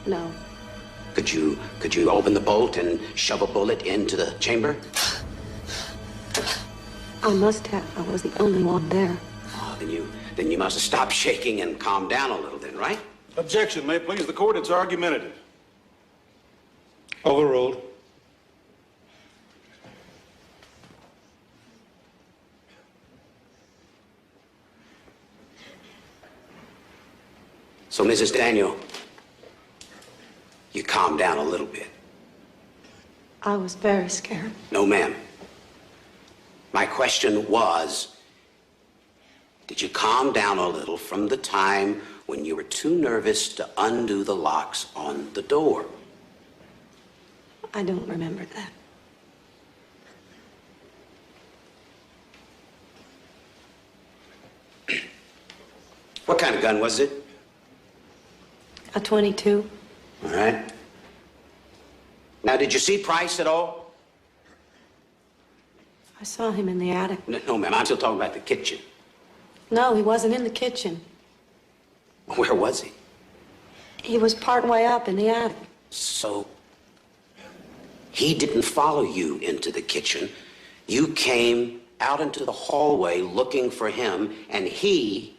No. Could you open the bolt and shove a bullet into the chamber? I must have. I was the only one there. Oh, then you must have stopped shaking and calmed down a little then, right? Objection, may it please the court. It's argumentative. Overruled. So, Mrs. Daniel, you calmed down a little bit. I was very scared. No, ma'am. My question was, did you calm down a little from the time when you were too nervous to undo the locks on the door? I don't remember that. What kind of gun was it? A 22. All right. Now, did you see Price at all? I saw him in the attic. No, ma'am, I'm still talking about the kitchen. No, he wasn't in the kitchen. Where was he? He was part way up in the attic. So, he didn't follow you into the kitchen. You came out into the hallway looking for him, and he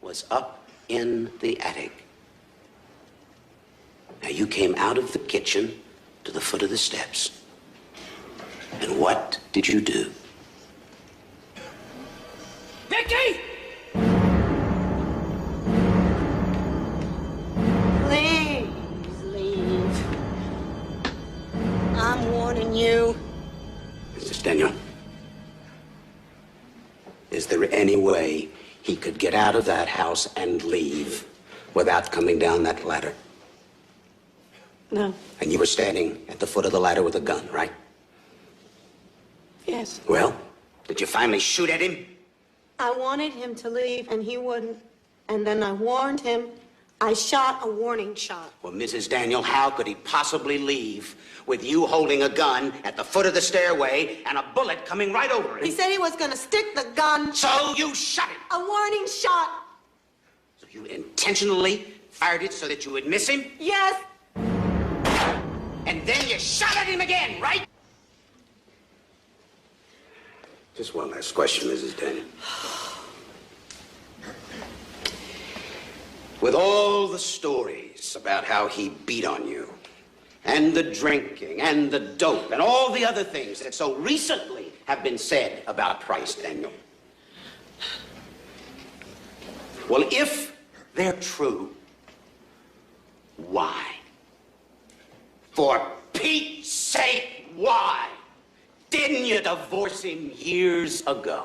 was up in the attic. Now, you came out of the kitchen to the foot of the steps. And what did you do? Vicky! Please leave. I'm warning you. Mrs. Daniel, is there any way he could get out of that house and leave without coming down that ladder? No. And you were standing at the foot of the ladder with a gun, right? Yes. Well, did you finally shoot at him? I wanted him to leave, and he wouldn't. And then I warned him. I shot a warning shot. Well, Mrs. Daniel, how could he possibly leave with you holding a gun at the foot of the stairway and a bullet coming right over him? He said he was going to stick the gun. So you shot him? A warning shot. So you intentionally fired it so that you would miss him? Yes. And then you shot at him again, right? Just one last question, Mrs. Daniel. With all the stories about how he beat on you, and the drinking, and the dope, and all the other things that so recently have been said about Price, Daniel. Well, if they're true, why? For Pete's sake, why? Didn't you divorce him years ago?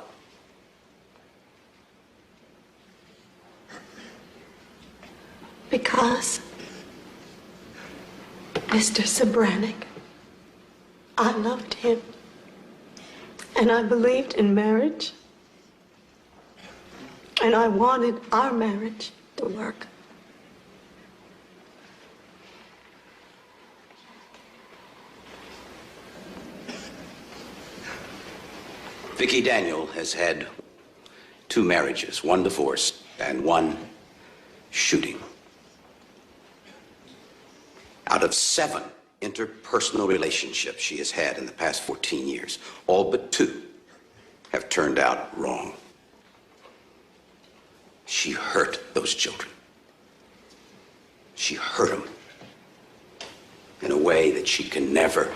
Because, Mr. Sobranik, I loved him. And I believed in marriage. And I wanted our marriage to work. Vicki Daniel has had 2 marriages, 1 divorce, and 1 shooting. Out of 7 interpersonal relationships she has had in the past 14 years, all but 2 have turned out wrong. She hurt those children. She hurt them in a way that she can never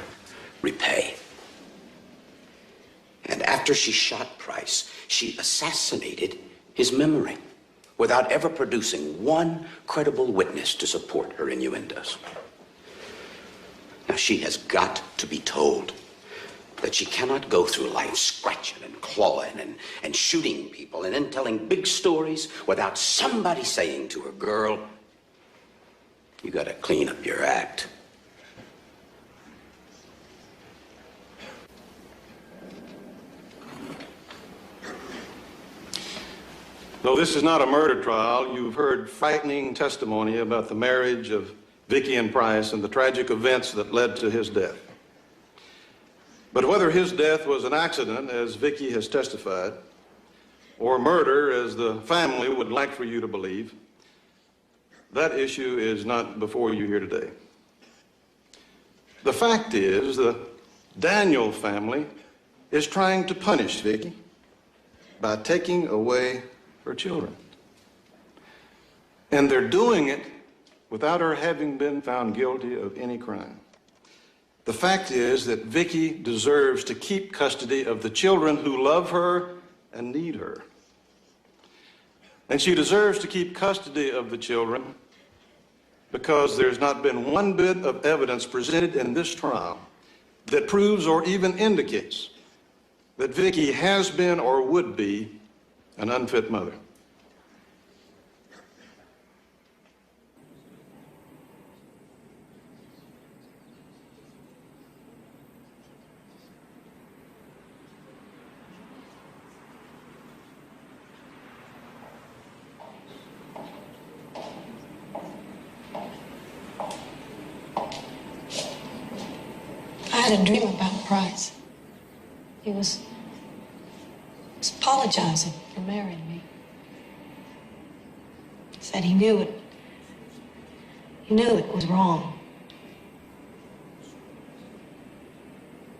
repay. And after she shot Price, she assassinated his memory without ever producing 1 credible witness to support her innuendos. Now, she has got to be told that she cannot go through life scratching and clawing and shooting people and then telling big stories without somebody saying to her, girl, you gotta clean up your act. Though this is not a murder trial, you've heard frightening testimony about the marriage of Vicki and Price and the tragic events that led to his death. But whether his death was an accident, as Vicki has testified, or murder, as the family would like for you to believe, that issue is not before you here today. The fact is, the Daniel family is trying to punish Vicki by taking away her children. And they're doing it without her having been found guilty of any crime. The fact is that Vicki deserves to keep custody of the children who love her and need her. And she deserves to keep custody of the children because there's not been 1 bit of evidence presented in this trial that proves or even indicates that Vicki has been or would be an unfit mother. I had a dream about Price. He was apologizing for marrying me. He said he knew it. He knew it was wrong.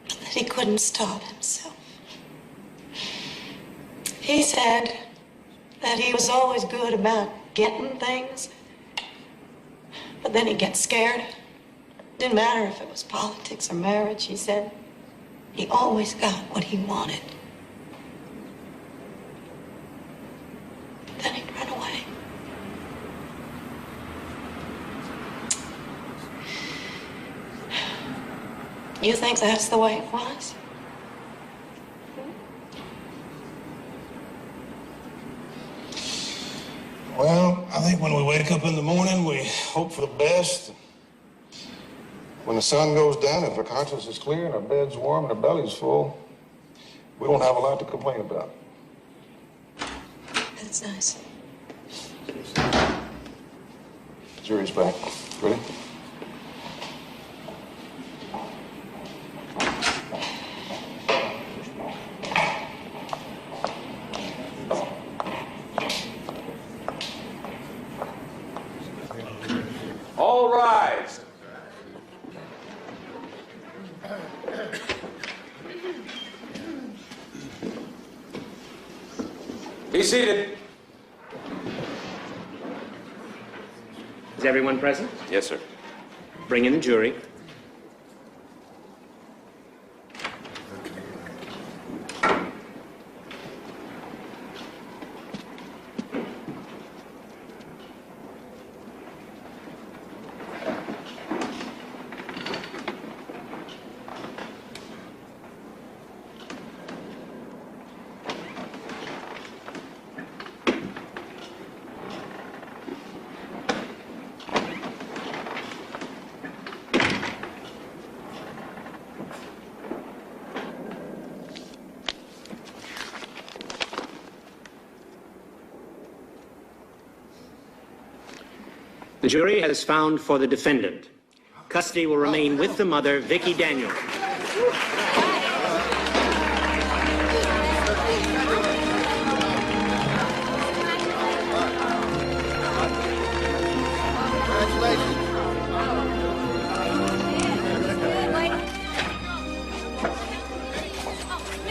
But that he couldn't stop himself. He said that he was always good about getting things, but then he'd get scared. Didn't matter if it was politics or marriage, he said. He always got what he wanted. Then he'd run away. You think that's the way it was? Well, I think when we wake up in the morning, we hope for the best. When the sun goes down, if our conscience is clear and our bed's warm and our belly's full, we won't have a lot to complain about. That's nice. The jury's back. Ready? All rise. Be seated. Is everyone present? Yes, sir. Bring in the jury. The jury has found for the defendant. Custody will remain with the mother, Vicki Daniel. So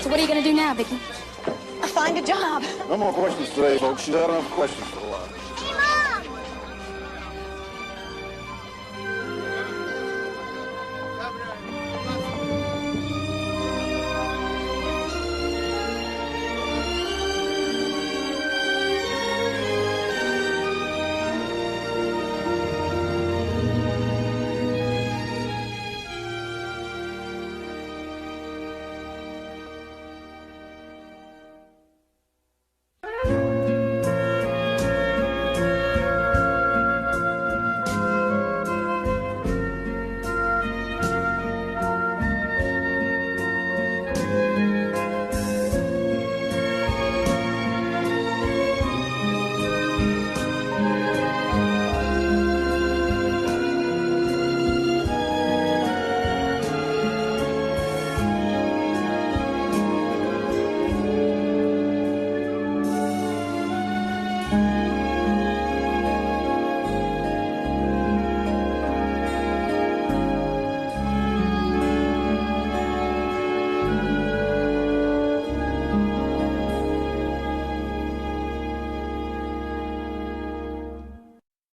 what are you going to do now, Vicki? Find a job. No more questions today, folks. She's had enough questions for